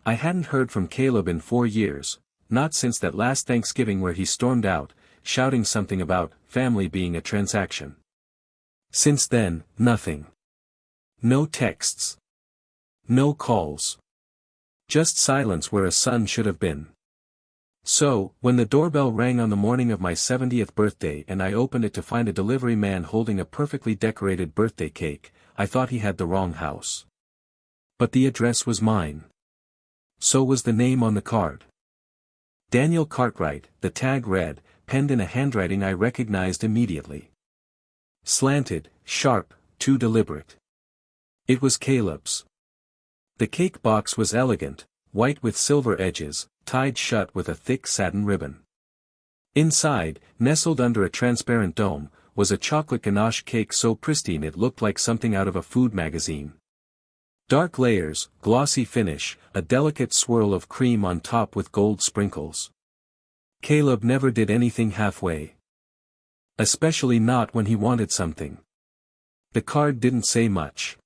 I hadn't heard from Caleb in 4 years, not since that last Thanksgiving where he stormed out, shouting something about family being a transaction. Since then, nothing. No texts. No calls. Just silence where a son should have been. So, when the doorbell rang on the morning of my 70th birthday and I opened it to find a delivery man holding a perfectly decorated birthday cake, I thought he had the wrong house. But the address was mine. So was the name on the card. Daniel Cartwright, the tag read, penned in a handwriting I recognized immediately. Slanted, sharp, too deliberate. It was Caleb's. The cake box was elegant, white with silver edges, tied shut with a thick satin ribbon. Inside, nestled under a transparent dome, was a chocolate ganache cake so pristine it looked like something out of a food magazine. Dark layers, glossy finish, a delicate swirl of cream on top with gold sprinkles. Caleb never did anything halfway. Especially not when he wanted something. The card didn't say much.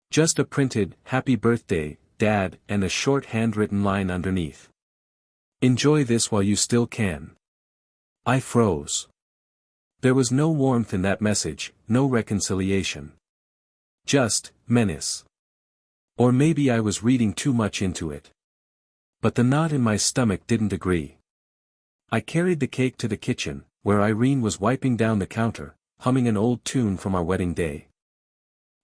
Just a printed, "Happy Birthday, Dad," and a short handwritten line underneath. "Enjoy this while you still can." I froze. There was no warmth in that message, no reconciliation. Just menace. Or maybe I was reading too much into it. But the knot in my stomach didn't agree. I carried the cake to the kitchen, where Irene was wiping down the counter, humming an old tune from our wedding day.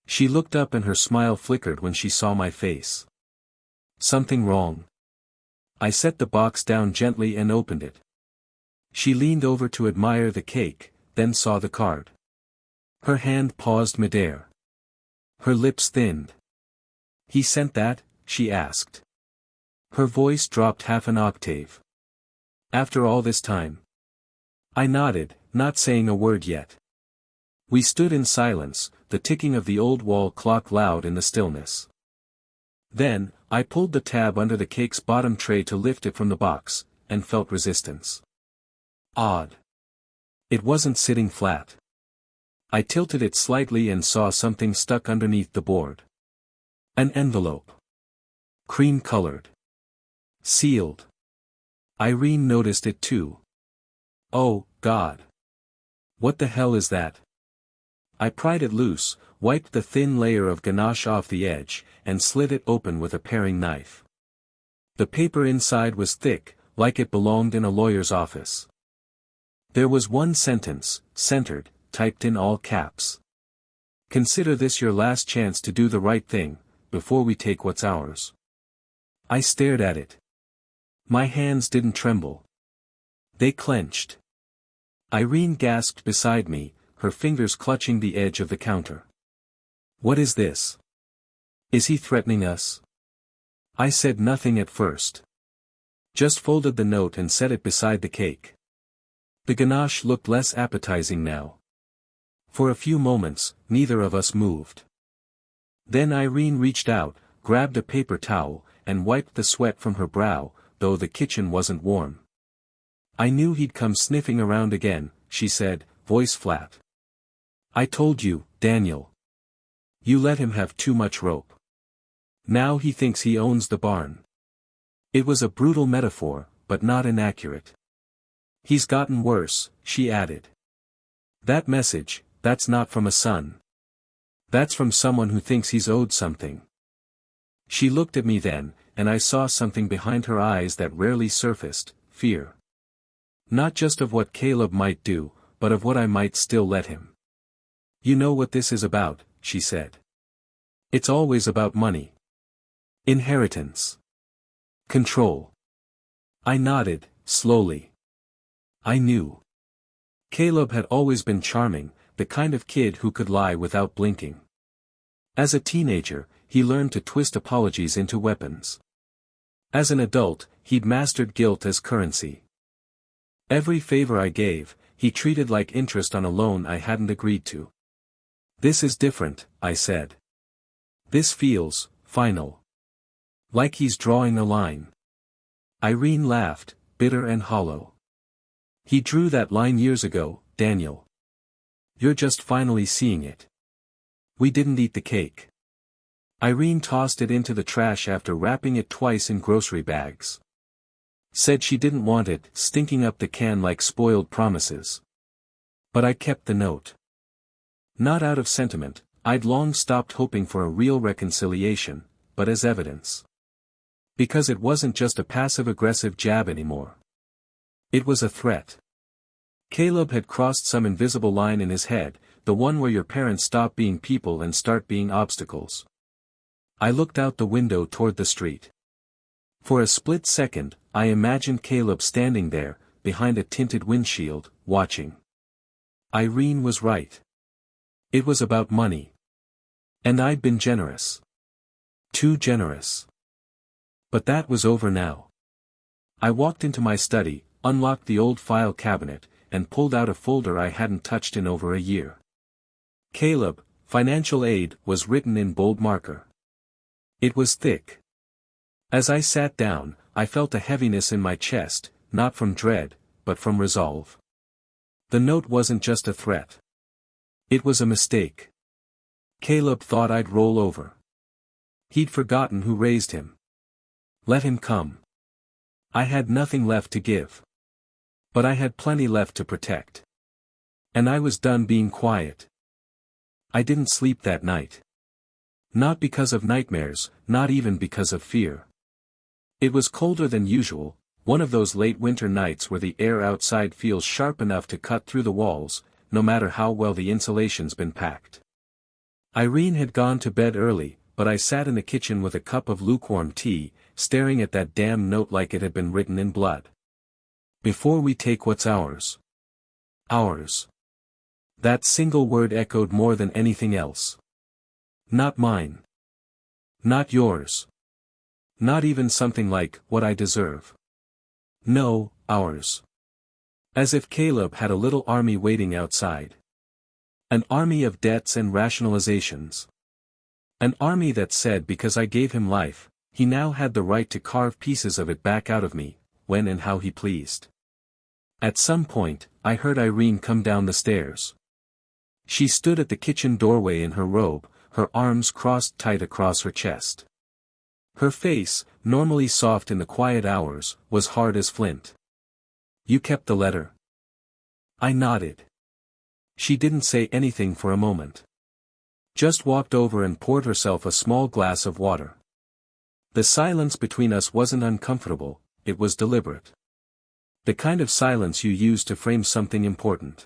She looked up and her smile flickered when she saw my face. Something wrong? I set the box down gently and opened it. She leaned over to admire the cake, then saw the card. Her hand paused midair. Her lips thinned. "He sent that?" she asked. Her voice dropped half an octave. "After all this time?" I nodded, not saying a word yet. We stood in silence, the ticking of the old wall clock loud in the stillness. Then, I pulled the tab under the cake's bottom tray to lift it from the box, and felt resistance. Odd. It wasn't sitting flat. I tilted it slightly and saw something stuck underneath the board. An envelope. Cream-colored. Sealed. Irene noticed it too. Oh, God. What the hell is that? I pried it loose, wiped the thin layer of ganache off the edge, and slid it open with a paring knife. The paper inside was thick, like it belonged in a lawyer's office. There was one sentence, centered, typed in all caps. "Consider this your last chance to do the right thing, before we take what's ours." I stared at it. My hands didn't tremble. They clenched. Irene gasped beside me, her fingers clutching the edge of the counter. "What is this? Is he threatening us?" I said nothing at first. Just folded the note and set it beside the cake. The ganache looked less appetizing now. For a few moments, neither of us moved. Then Irene reached out, grabbed a paper towel, and wiped the sweat from her brow, though the kitchen wasn't warm. "I knew he'd come sniffing around again," she said, voice flat. "I told you, Daniel. You let him have too much rope. Now he thinks he owns the barn." It was a brutal metaphor, but not inaccurate. "He's gotten worse," she added. "That message, that's not from a son. That's from someone who thinks he's owed something." She looked at me then, and I saw something behind her eyes that rarely surfaced, fear. Not just of what Caleb might do, but of what I might still let him. "You know what this is about," she said. "It's always about money. Inheritance. Control." I nodded, slowly. I knew. Caleb had always been charming, the kind of kid who could lie without blinking. As a teenager, he learned to twist apologies into weapons. As an adult, he'd mastered guilt as currency. Every favor I gave, he treated like interest on a loan I hadn't agreed to. "This is different," I said. "This feels final. Like he's drawing a line." Irene laughed, bitter and hollow. "He drew that line years ago, Daniel. You're just finally seeing it. We didn't eat the cake." Irene tossed it into the trash after wrapping it twice in grocery bags. Said she didn't want it, stinking up the can like spoiled promises. But I kept the note. Not out of sentiment, I'd long stopped hoping for a real reconciliation, but as evidence. Because it wasn't just a passive-aggressive jab anymore. It was a threat. Caleb had crossed some invisible line in his head, the one where your parents stop being people and start being obstacles. I looked out the window toward the street. For a split second, I imagined Caleb standing there, behind a tinted windshield, watching. Irene was right. It was about money. And I'd been generous. Too generous. But that was over now. I walked into my study, unlocked the old file cabinet, and pulled out a folder I hadn't touched in over a year. Caleb, financial aid, was written in bold marker. It was thick. As I sat down, I felt a heaviness in my chest, not from dread, but from resolve. The note wasn't just a threat. It was a mistake. Caleb thought I'd roll over. He'd forgotten who raised him. Let him come. I had nothing left to give. But I had plenty left to protect. And I was done being quiet. I didn't sleep that night. Not because of nightmares, not even because of fear. It was colder than usual, one of those late winter nights where the air outside feels sharp enough to cut through the walls, no matter how well the insulation's been packed. Irene had gone to bed early, but I sat in the kitchen with a cup of lukewarm tea, staring at that damn note like it had been written in blood. Before we take what's ours. Ours. That single word echoed more than anything else. Not mine. Not yours. Not even something like, what I deserve. No, ours. As if Caleb had a little army waiting outside. An army of debts and rationalizations. An army that said because I gave him life, he now had the right to carve pieces of it back out of me, when and how he pleased. At some point, I heard Irene come down the stairs. She stood at the kitchen doorway in her robe, her arms crossed tight across her chest. Her face, normally soft in the quiet hours, was hard as flint. You kept the letter? I nodded. She didn't say anything for a moment. Just walked over and poured herself a small glass of water. The silence between us wasn't uncomfortable, it was deliberate. The kind of silence you use to frame something important.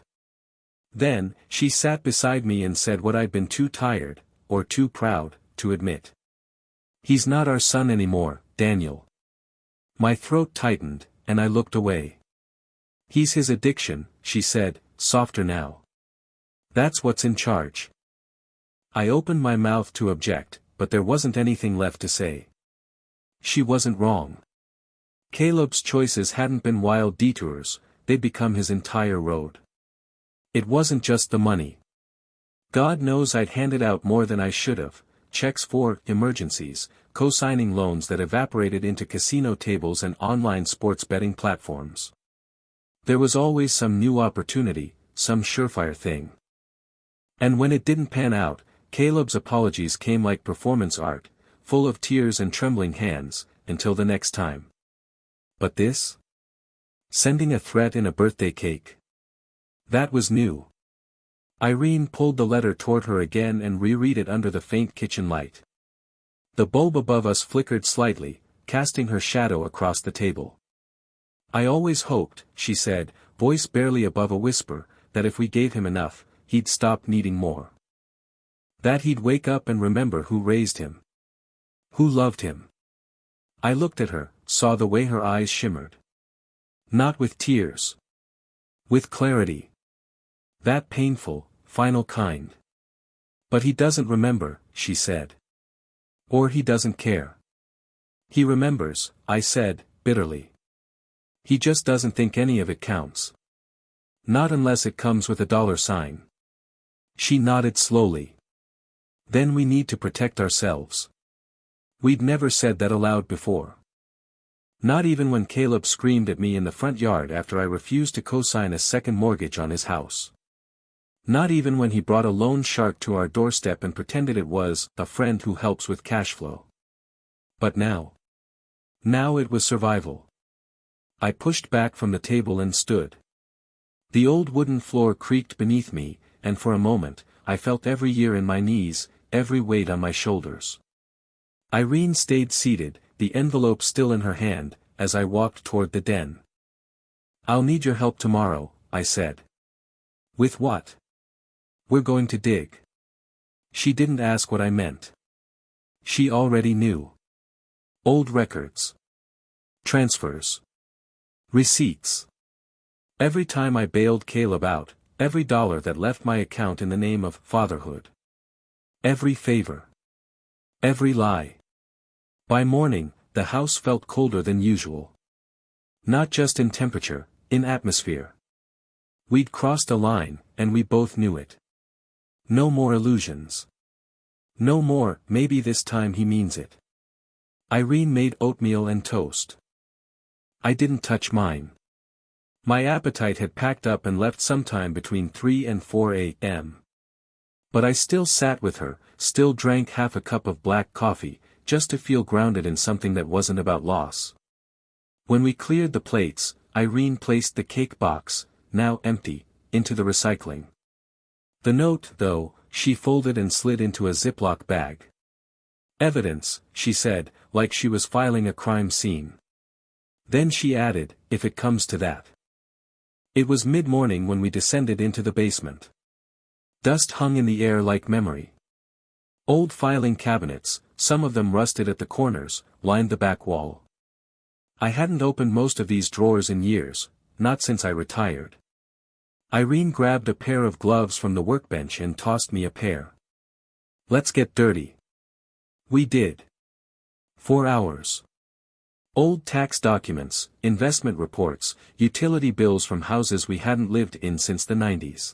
Then, she sat beside me and said what I'd been too tired, or too proud, to admit. He's not our son anymore, Daniel. My throat tightened, and I looked away. He's his addiction, she said, softer now. That's what's in charge. I opened my mouth to object, but there wasn't anything left to say. She wasn't wrong. Caleb's choices hadn't been wild detours, they'd become his entire road. It wasn't just the money. God knows I'd handed out more than I should have, checks for emergencies, co-signing loans that evaporated into casino tables and online sports betting platforms. There was always some new opportunity, some surefire thing. And when it didn't pan out, Caleb's apologies came like performance art, full of tears and trembling hands, until the next time. But this? Sending a threat in a birthday cake. That was new. Irene pulled the letter toward her again and reread it under the faint kitchen light. The bulb above us flickered slightly, casting her shadow across the table. I always hoped, she said, voice barely above a whisper, that if we gave him enough, he'd stop needing more. That he'd wake up and remember who raised him. Who loved him. I looked at her, saw the way her eyes shimmered. Not with tears. With clarity. That painful, final kind. But he doesn't remember, she said. Or he doesn't care. He remembers, I said, bitterly. He just doesn't think any of it counts. Not unless it comes with a $sign. She nodded slowly. Then we need to protect ourselves. We'd never said that aloud before. Not even when Caleb screamed at me in the front yard after I refused to co-sign a second mortgage on his house. Not even when he brought a loan shark to our doorstep and pretended it was a friend who helps with cash flow. But now. Now it was survival. I pushed back from the table and stood. The old wooden floor creaked beneath me, and for a moment, I felt every year in my knees, every weight on my shoulders. Irene stayed seated, the envelope still in her hand, as I walked toward the den. "I'll need your help tomorrow," I said. "With what?" "We're going to dig." She didn't ask what I meant. She already knew. Old records. Transfers. Receipts. Every time I bailed Caleb out, every dollar that left my account in the name of fatherhood. Every favor. Every lie. By morning, the house felt colder than usual. Not just in temperature, in atmosphere. We'd crossed a line, and we both knew it. No more illusions. No more, maybe this time he means it. Irene made oatmeal and toast. I didn't touch mine. My appetite had packed up and left sometime between 3 and 4 a.m. But I still sat with her, still drank half a cup of black coffee, just to feel grounded in something that wasn't about loss. When we cleared the plates, Irene placed the cake box, now empty, into the recycling. The note, though, she folded and slid into a Ziploc bag. "Evidence," she said, like she was filing a crime scene. Then she added, "if it comes to that." It was mid-morning when we descended into the basement. Dust hung in the air like memory. Old filing cabinets, some of them rusted at the corners, lined the back wall. I hadn't opened most of these drawers in years, not since I retired. Irene grabbed a pair of gloves from the workbench and tossed me a pair. "Let's get dirty." We did. 4 hours. Old tax documents, investment reports, utility bills from houses we hadn't lived in since the 90s.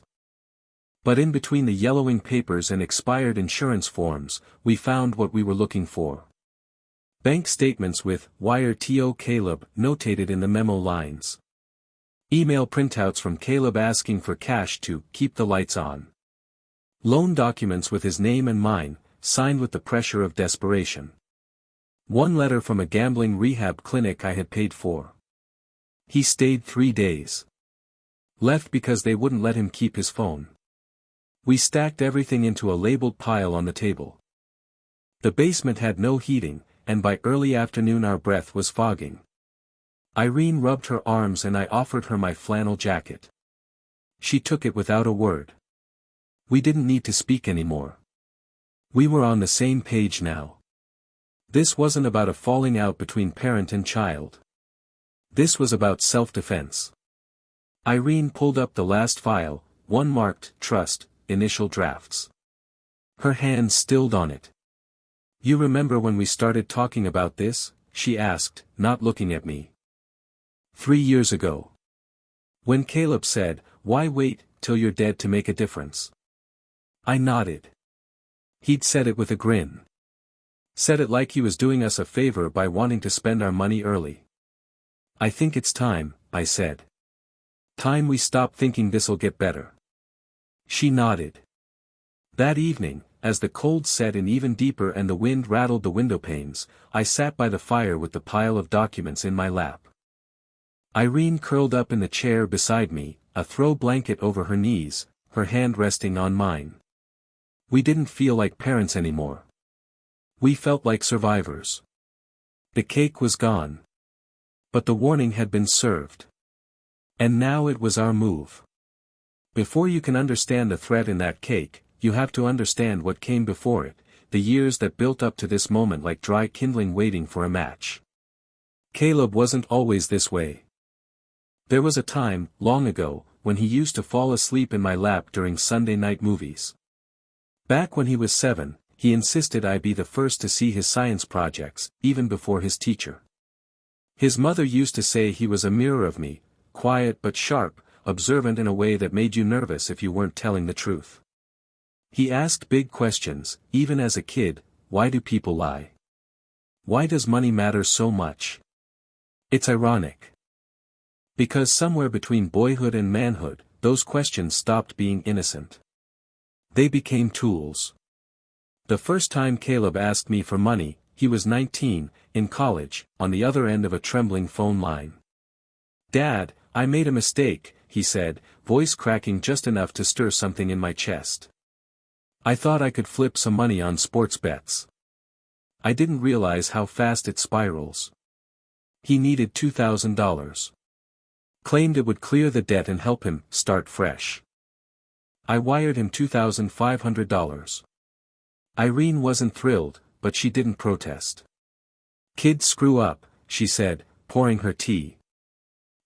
But in between the yellowing papers and expired insurance forms, we found what we were looking for. Bank statements with "Wire to Caleb" notated in the memo lines. Email printouts from Caleb asking for cash to keep the lights on. Loan documents with his name and mine, signed with the pressure of desperation. One letter from a gambling rehab clinic I had paid for. He stayed 3 days. Left because they wouldn't let him keep his phone. We stacked everything into a labeled pile on the table. The basement had no heating, and by early afternoon our breath was fogging. Irene rubbed her arms and I offered her my flannel jacket. She took it without a word. We didn't need to speak anymore. We were on the same page now. This wasn't about a falling out between parent and child. This was about self-defense. Irene pulled up the last file, one marked "Trust, Initial Drafts." Her hand stilled on it. "You remember when we started talking about this?" she asked, not looking at me. 3 years ago. When Caleb said, "Why wait till you're dead to make a difference?" I nodded. He'd said it with a grin. Said it like he was doing us a favor by wanting to spend our money early. "I think it's time," I said. "Time we stop thinking this'll get better." She nodded. That evening, as the cold set in even deeper and the wind rattled the window panes, I sat by the fire with the pile of documents in my lap. Irene curled up in the chair beside me, a throw blanket over her knees, her hand resting on mine. We didn't feel like parents anymore. We felt like survivors. The cake was gone. But the warning had been served. And now it was our move. Before you can understand the threat in that cake, you have to understand what came before it, the years that built up to this moment like dry kindling waiting for a match. Caleb wasn't always this way. There was a time, long ago, when he used to fall asleep in my lap during Sunday night movies. Back when he was 7, he insisted I be the first to see his science projects, even before his teacher. His mother used to say he was a mirror of me, quiet but sharp, observant in a way that made you nervous if you weren't telling the truth. He asked big questions, even as a kid: why do people lie? Why does money matter so much? It's ironic. Because somewhere between boyhood and manhood, those questions stopped being innocent. They became tools. The first time Caleb asked me for money, he was 19, in college, on the other end of a trembling phone line. "Dad, I made a mistake," he said, voice cracking just enough to stir something in my chest. "I thought I could flip some money on sports bets. I didn't realize how fast it spirals." He needed $2,000. Claimed it would clear the debt and help him start fresh. I wired him $2,500. Irene wasn't thrilled, but she didn't protest. "Kids screw up," she said, pouring her tea.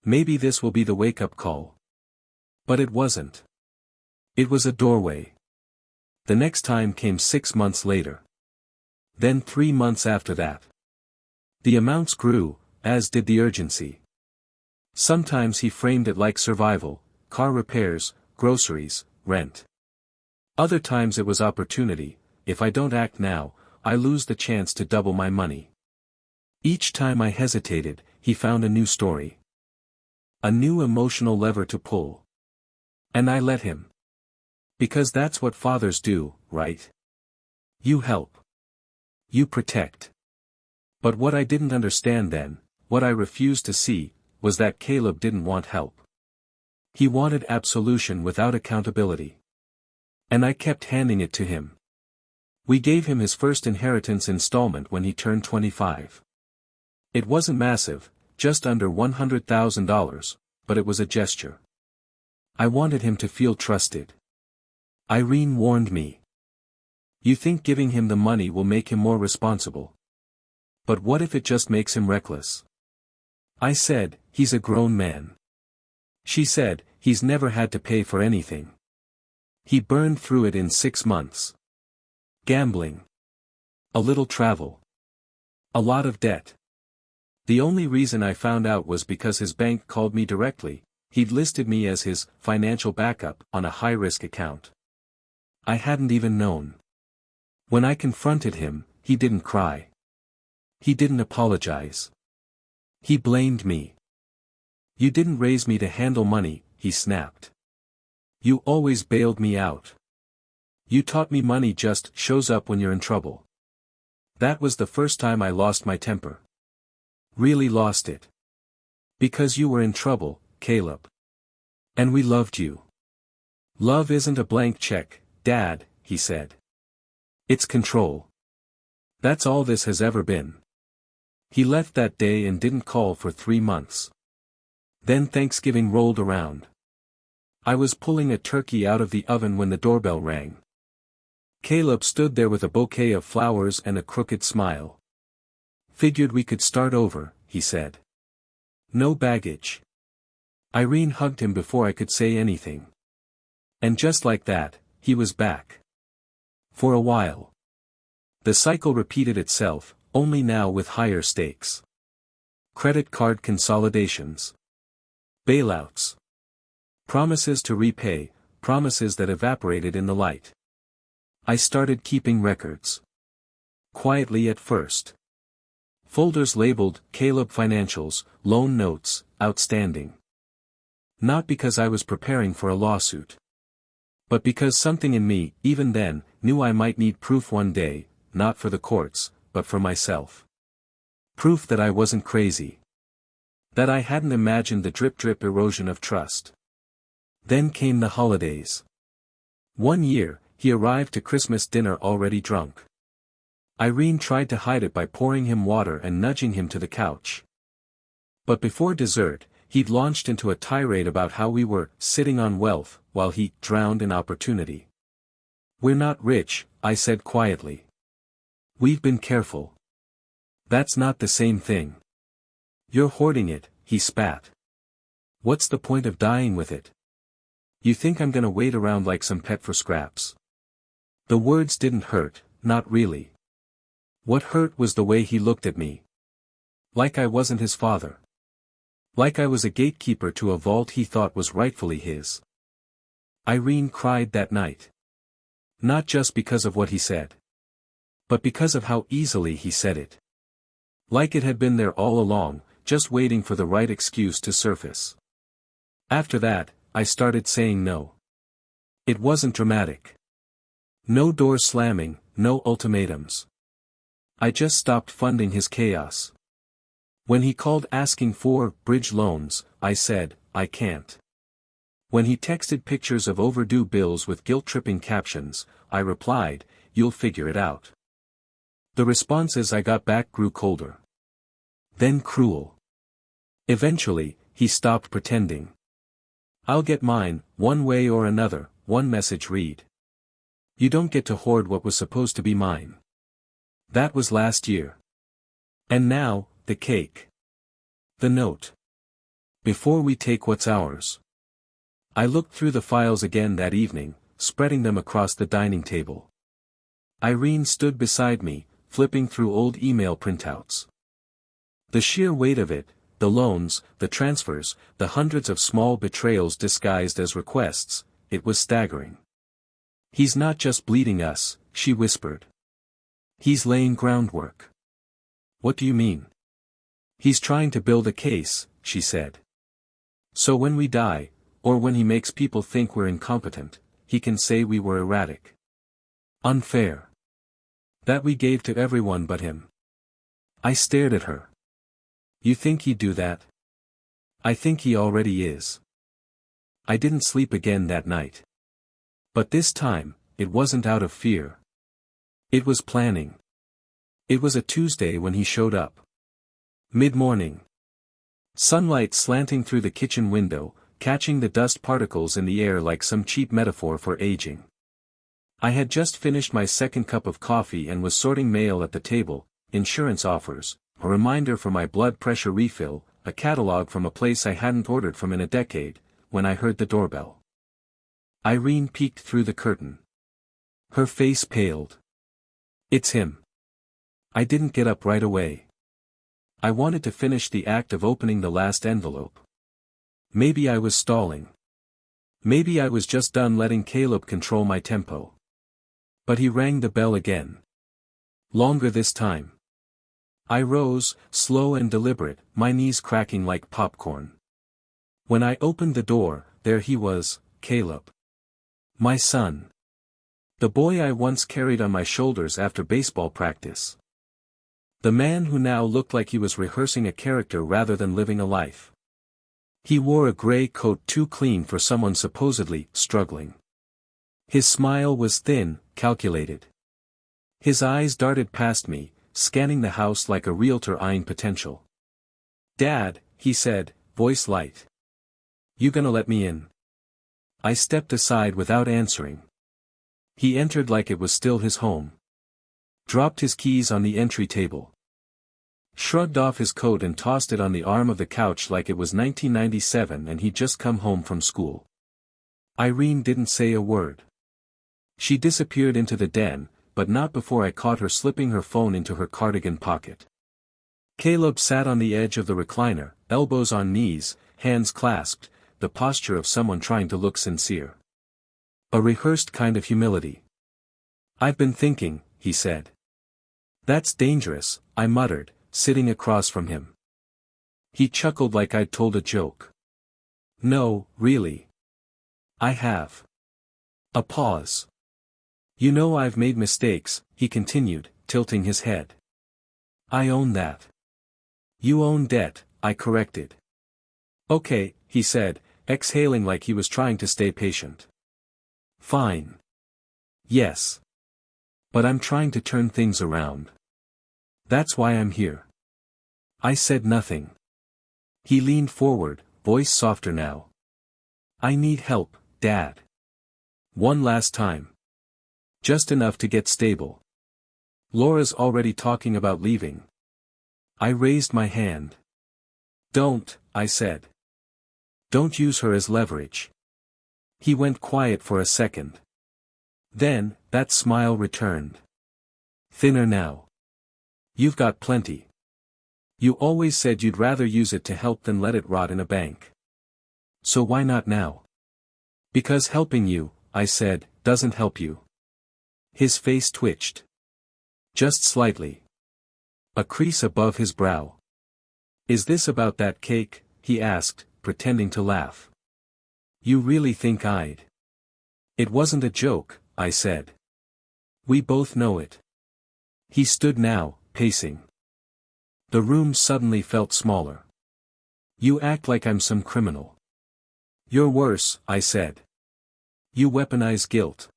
"Maybe this will be the wake-up call." But it wasn't. It was a doorway. The next time came 6 months later. Then 3 months after that. The amounts grew, as did the urgency. Sometimes he framed it like survival, car repairs, groceries, rent. Other times it was opportunity. If I don't act now, I lose the chance to double my money. Each time I hesitated, he found a new story. A new emotional lever to pull. And I let him. Because that's what fathers do, right? You help. You protect. But what I didn't understand then, what I refused to see, was that Caleb didn't want help. He wanted absolution without accountability. And I kept handing it to him. We gave him his first inheritance installment when he turned 25. It wasn't massive, just under $100,000, but it was a gesture. I wanted him to feel trusted. Irene warned me. "You think giving him the money will make him more responsible. But what if it just makes him reckless?" I said, "He's a grown man." She said, "He's never had to pay for anything. He burned through it in 6 months. Gambling. A little travel. A lot of debt. The only reason I found out was because his bank called me directly. He'd listed me as his financial backup on a high-risk account. I hadn't even known. When I confronted him, he didn't cry. He didn't apologize. He blamed me. "You didn't raise me to handle money," he snapped. "You always bailed me out. You taught me money just shows up when you're in trouble." That was the first time I lost my temper. Really lost it. "Because you were in trouble, Caleb. And we loved you." "Love isn't a blank check, Dad," he said. "It's control. That's all this has ever been." He left that day and didn't call for 3 months. Then Thanksgiving rolled around. I was pulling a turkey out of the oven when the doorbell rang. Caleb stood there with a bouquet of flowers and a crooked smile. "Figured we could start over," he said. "No baggage." Irene hugged him before I could say anything. And just like that, he was back. For a while. The cycle repeated itself, only now with higher stakes. Credit card consolidations. Bailouts. Promises to repay, promises that evaporated in the light. I started keeping records. Quietly at first. Folders labeled, Caleb Financials, Loan Notes, Outstanding. Not because I was preparing for a lawsuit. But because something in me, even then, knew I might need proof one day, not for the courts, but for myself. Proof that I wasn't crazy. That I hadn't imagined the drip-drip erosion of trust. Then came the holidays. One year, he arrived to Christmas dinner already drunk. Irene tried to hide it by pouring him water and nudging him to the couch. But before dessert, he'd launched into a tirade about how we were sitting on wealth, while he drowned in opportunity. "We're not rich," I said quietly. "We've been careful." "That's not the same thing." "You're hoarding it," he spat. "What's the point of dying with it? You think I'm gonna wait around like some pet for scraps?" The words didn't hurt, not really. What hurt was the way he looked at me. Like I wasn't his father. Like I was a gatekeeper to a vault he thought was rightfully his. Irene cried that night. Not just because of what he said. But because of how easily he said it. Like it had been there all along, just waiting for the right excuse to surface. After that, I started saying no. It wasn't dramatic. No doors slamming, no ultimatums. I just stopped funding his chaos. When he called asking for bridge loans, I said, I can't. When he texted pictures of overdue bills with guilt-tripping captions, I replied, you'll figure it out. The responses I got back grew colder. Then cruel. Eventually, he stopped pretending. I'll get mine, one way or another, one message read. You don't get to hoard what was supposed to be mine. That was last year. And now, the cake. The note. Before we take what's ours. I looked through the files again that evening, spreading them across the dining table. Irene stood beside me, flipping through old email printouts. The sheer weight of it, the loans, the transfers, the hundreds of small betrayals disguised as requests, it was staggering. He's not just bleeding us, she whispered. He's laying groundwork. What do you mean? He's trying to build a case, she said. So when we die, or when he makes people think we're incompetent, he can say we were erratic. Unfair. That we gave to everyone but him. I stared at her. You think he'd do that? I think he already is. I didn't sleep again that night. But this time, it wasn't out of fear. It was planning. It was a Tuesday when he showed up. Mid-morning. Sunlight slanting through the kitchen window, catching the dust particles in the air like some cheap metaphor for aging. I had just finished my second cup of coffee and was sorting mail at the table, insurance offers, a reminder for my blood pressure refill, a catalog from a place I hadn't ordered from in a decade, when I heard the doorbell. Irene peeked through the curtain. Her face paled. It's him. I didn't get up right away. I wanted to finish the act of opening the last envelope. Maybe I was stalling. Maybe I was just done letting Caleb control my tempo. But he rang the bell again. Longer this time. I rose, slow and deliberate, my knees cracking like popcorn. When I opened the door, there he was, Caleb. My son. The boy I once carried on my shoulders after baseball practice. The man who now looked like he was rehearsing a character rather than living a life. He wore a gray coat too clean for someone supposedly struggling. His smile was thin, calculated. His eyes darted past me, scanning the house like a realtor eyeing potential. Dad, he said, voice light. You gonna let me in? I stepped aside without answering. He entered like it was still his home. Dropped his keys on the entry table. Shrugged off his coat and tossed it on the arm of the couch like it was 1997 and he'd just come home from school. Irene didn't say a word. She disappeared into the den, but not before I caught her slipping her phone into her cardigan pocket. Caleb sat on the edge of the recliner, elbows on knees, hands clasped, the posture of someone trying to look sincere. A rehearsed kind of humility. I've been thinking, he said. That's dangerous, I muttered, sitting across from him. He chuckled like I'd told a joke. No, really. I have. A pause. You know I've made mistakes, he continued, tilting his head. I own that. You own debt, I corrected. Okay, he said, exhaling like he was trying to stay patient. Fine. Yes. But I'm trying to turn things around. That's why I'm here. I said nothing. He leaned forward, voice softer now. I need help, Dad. One last time. Just enough to get stable. Laura's already talking about leaving. I raised my hand. Don't, I said. Don't use her as leverage. He went quiet for a second. Then, that smile returned. Thinner now. You've got plenty. You always said you'd rather use it to help than let it rot in a bank. So why not now? Because helping you, I said, doesn't help you. His face twitched. Just slightly. A crease above his brow. Is this about that cake? He asked, pretending to laugh. You really think I'd? It wasn't a joke, I said. We both know it. He stood now, pacing. The room suddenly felt smaller. You act like I'm some criminal. You're worse, I said. You weaponize guilt.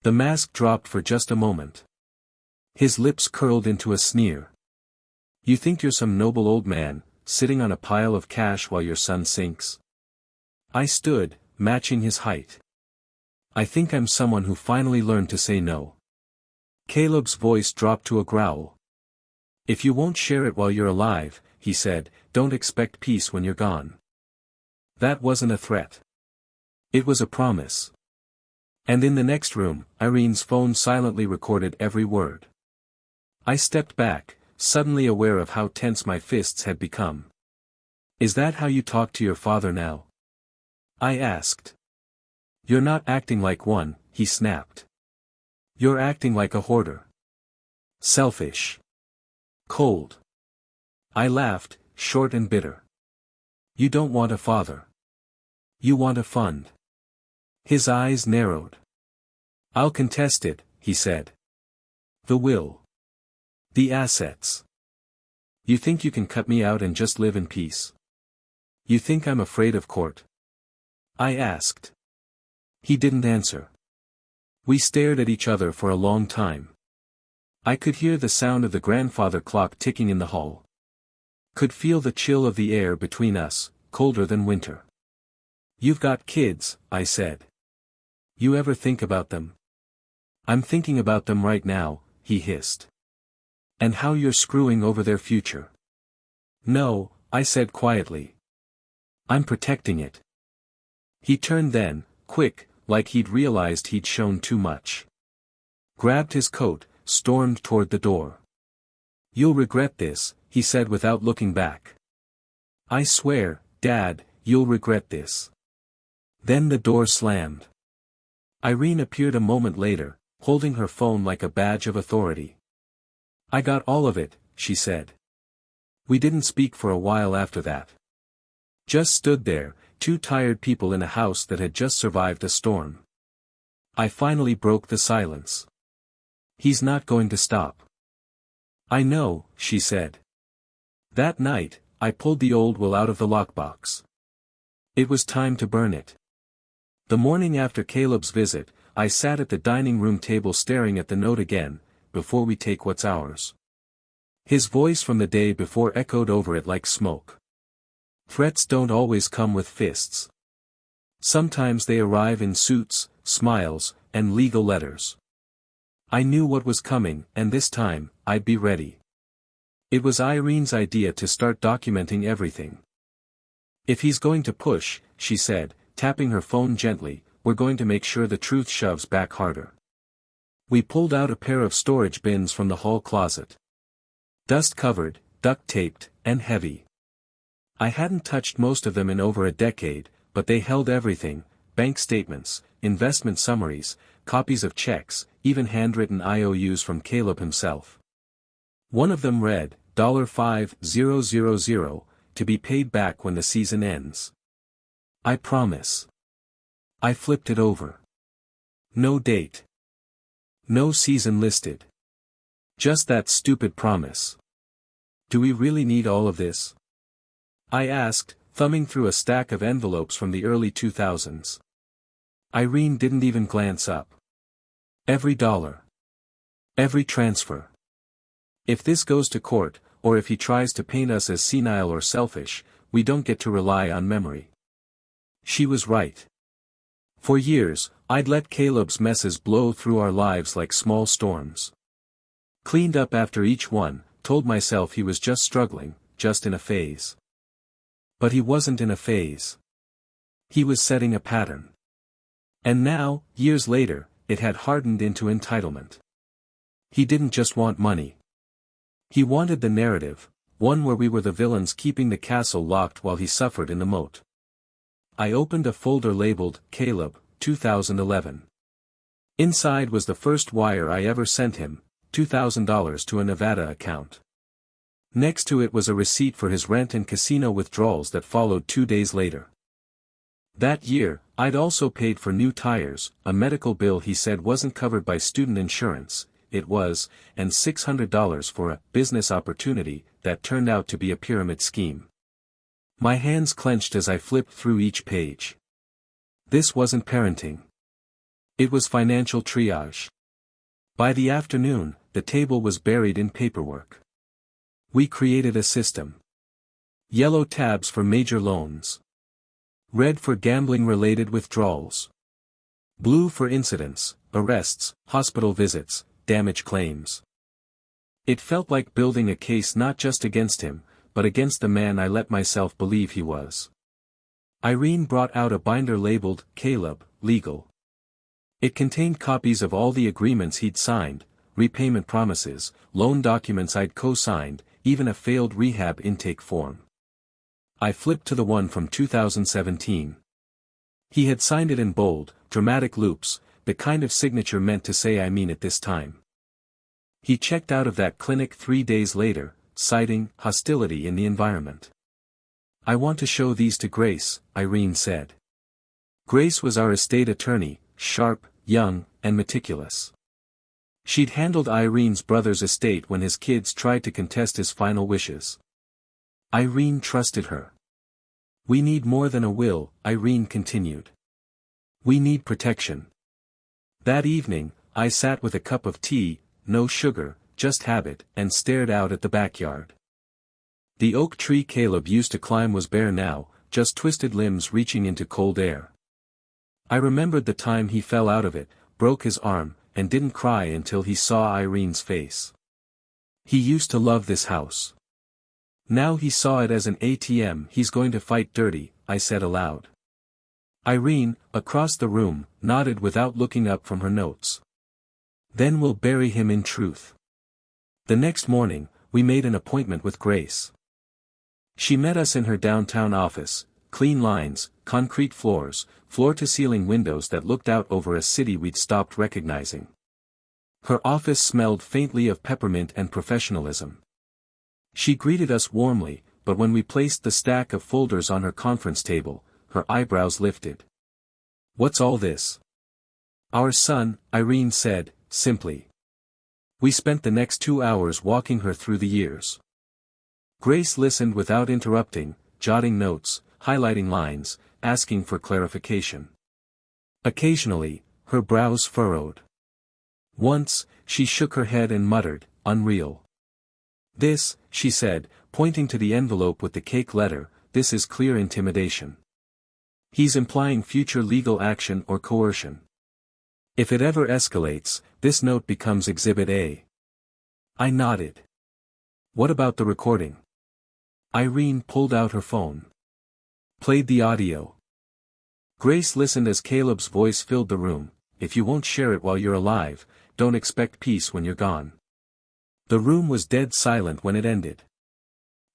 The mask dropped for just a moment. His lips curled into a sneer. You think you're some noble old man, sitting on a pile of cash while your son sinks? I stood, matching his height. I think I'm someone who finally learned to say no. Caleb's voice dropped to a growl. If you won't share it while you're alive, he said, don't expect peace when you're gone. That wasn't a threat. It was a promise. And in the next room, Irene's phone silently recorded every word. I stepped back, suddenly aware of how tense my fists had become. Is that how you talk to your father now? I asked. You're not acting like one, he snapped. You're acting like a hoarder. Selfish. Cold. I laughed, short and bitter. You don't want a father. You want a fund. His eyes narrowed. I'll contest it, he said. The will. The assets. You think you can cut me out and just live in peace? You think I'm afraid of court? I asked. He didn't answer. We stared at each other for a long time. I could hear the sound of the grandfather clock ticking in the hall. Could feel the chill of the air between us, colder than winter. You've got kids, I said. You ever think about them? I'm thinking about them right now, he hissed. And how you're screwing over their future. No, I said quietly. I'm protecting it. He turned then, quick, like he'd realized he'd shown too much. Grabbed his coat, stormed toward the door. You'll regret this, he said without looking back. I swear, Dad, you'll regret this. Then the door slammed. Irene appeared a moment later, holding her phone like a badge of authority. I got all of it, she said. We didn't speak for a while after that. Just stood there, two tired people in a house that had just survived a storm. I finally broke the silence. He's not going to stop. I know, she said. That night, I pulled the old will out of the lockbox. It was time to burn it. The morning after Caleb's visit, I sat at the dining room table staring at the note again, before we take what's ours. His voice from the day before echoed over it like smoke. Threats don't always come with fists. Sometimes they arrive in suits, smiles, and legal letters. I knew what was coming, and this time, I'd be ready. It was Irene's idea to start documenting everything. If he's going to push, she said, tapping her phone gently, we're going to make sure the truth shoves back harder. We pulled out a pair of storage bins from the hall closet. Dust-covered, duct-taped, and heavy. I hadn't touched most of them in over a decade, but they held everything: bank statements, investment summaries, copies of checks, even handwritten IOUs from Caleb himself. One of them read, $5,000, to be paid back when the season ends. I promise. I flipped it over. No date. No season listed. Just that stupid promise. Do we really need all of this? I asked, thumbing through a stack of envelopes from the early 2000s. Irene didn't even glance up. Every dollar. Every transfer. If this goes to court, or if he tries to paint us as senile or selfish, we don't get to rely on memory. She was right. For years, I'd let Caleb's messes blow through our lives like small storms. Cleaned up after each one, told myself he was just struggling, just in a phase. But he wasn't in a phase. He was setting a pattern. And now, years later, it had hardened into entitlement. He didn't just want money. He wanted the narrative, one where we were the villains keeping the castle locked while he suffered in the moat. I opened a folder labeled, Caleb, 2011. Inside was the first wire I ever sent him, $2,000 to a Nevada account. Next to it was a receipt for his rent and casino withdrawals that followed 2 days later. That year, I'd also paid for new tires, a medical bill he said wasn't covered by student insurance, it was, and $600 for a business opportunity that turned out to be a pyramid scheme. My hands clenched as I flipped through each page. This wasn't parenting. It was financial triage. By the afternoon, the table was buried in paperwork. We created a system. Yellow tabs for major loans. Red for gambling-related withdrawals. Blue for incidents, arrests, hospital visits, damage claims. It felt like building a case not just against him, but against the man I let myself believe he was. Irene brought out a binder labeled, Caleb, Legal. It contained copies of all the agreements he'd signed, repayment promises, loan documents I'd co-signed, even a failed rehab intake form. I flipped to the one from 2017. He had signed it in bold, dramatic loops, the kind of signature meant to say I mean it this time. He checked out of that clinic 3 days later, citing hostility in the environment. I want to show these to Grace, Irene said. Grace was our estate attorney, sharp, young, and meticulous. She'd handled Irene's brother's estate when his kids tried to contest his final wishes. Irene trusted her. We need more than a will, Irene continued. We need protection. That evening, I sat with a cup of tea, no sugar, just habit, and stared out at the backyard. The oak tree Caleb used to climb was bare now, just twisted limbs reaching into cold air. I remembered the time he fell out of it, broke his arm, and didn't cry until he saw Irene's face. He used to love this house. Now he saw it as an ATM he's going to fight dirty, I said aloud. Irene, across the room, nodded without looking up from her notes. Then we'll bury him in truth. The next morning, we made an appointment with Grace. She met us in her downtown office, clean lines, concrete floors, floor-to-ceiling windows that looked out over a city we'd stopped recognizing. Her office smelled faintly of peppermint and professionalism. She greeted us warmly, but when we placed the stack of folders on her conference table, her eyebrows lifted. What's all this? Our son, Irene said, simply. We spent the next 2 hours walking her through the years. Grace listened without interrupting, jotting notes, highlighting lines, asking for clarification. Occasionally, her brows furrowed. Once, she shook her head and muttered, unreal. This, she said, pointing to the envelope with the cake letter, this is clear intimidation. He's implying future legal action or coercion. If it ever escalates, this note becomes Exhibit A. I nodded. What about the recording? Irene pulled out her phone. Played the audio. Grace listened as Caleb's voice filled the room. If you won't share it while you're alive, don't expect peace when you're gone. The room was dead silent when it ended.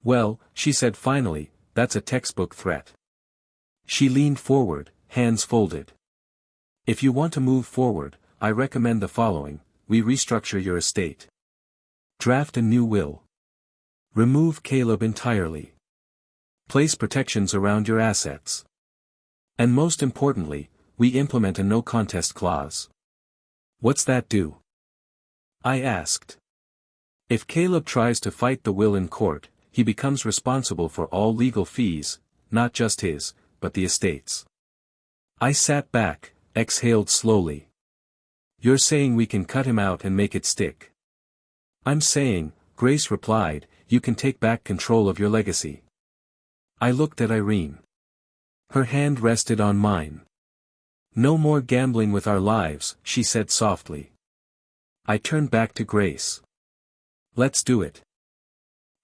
Well, she said finally, that's a textbook threat. She leaned forward, hands folded. If you want to move forward, I recommend the following: we restructure your estate. Draft a new will. Remove Caleb entirely. Place protections around your assets. And most importantly, we implement a no-contest clause. What's that do? I asked. If Caleb tries to fight the will in court, he becomes responsible for all legal fees, not just his, but the estate's. I sat back, exhaled slowly. You're saying we can cut him out and make it stick? I'm saying, Grace replied, you can take back control of your legacy. I looked at Irene. Her hand rested on mine. No more gambling with our lives, she said softly. I turned back to Grace. Let's do it.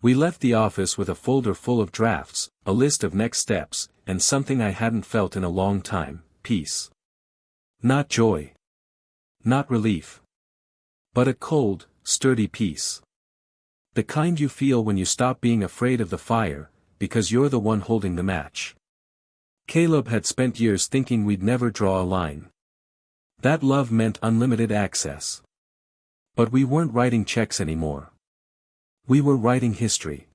We left the office with a folder full of drafts, a list of next steps, and something I hadn't felt in a long time: peace. Not joy. Not relief. But a cold, sturdy peace. The kind you feel when you stop being afraid of the fire, because you're the one holding the match. Caleb had spent years thinking we'd never draw a line. That love meant unlimited access. But we weren't writing checks anymore. We were writing history.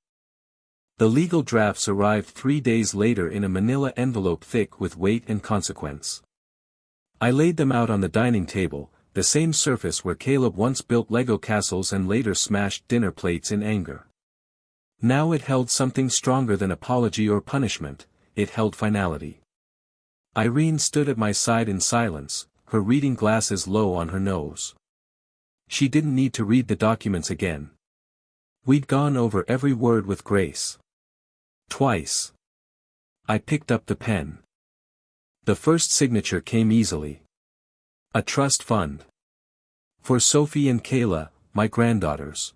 The legal drafts arrived 3 days later in a manila envelope thick with weight and consequence. I laid them out on the dining table, the same surface where Caleb once built Lego castles and later smashed dinner plates in anger. Now it held something stronger than apology or punishment, it held finality. Irene stood at my side in silence, her reading glasses low on her nose. She didn't need to read the documents again. We'd gone over every word with Grace. Twice. I picked up the pen. The first signature came easily. A trust fund. For Sophie and Kayla, my granddaughters.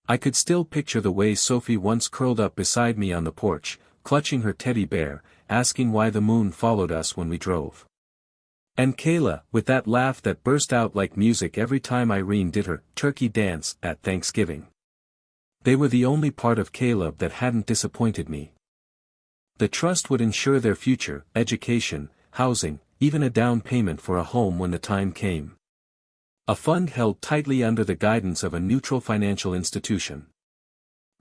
I could still picture the way Sophie once curled up beside me on the porch, clutching her teddy bear, asking why the moon followed us when we drove. And Kayla, with that laugh that burst out like music every time Irene did her turkey dance at Thanksgiving. They were the only part of Caleb that hadn't disappointed me. The trust would ensure their future, education, housing, even a down payment for a home when the time came. A fund held tightly under the guidance of a neutral financial institution.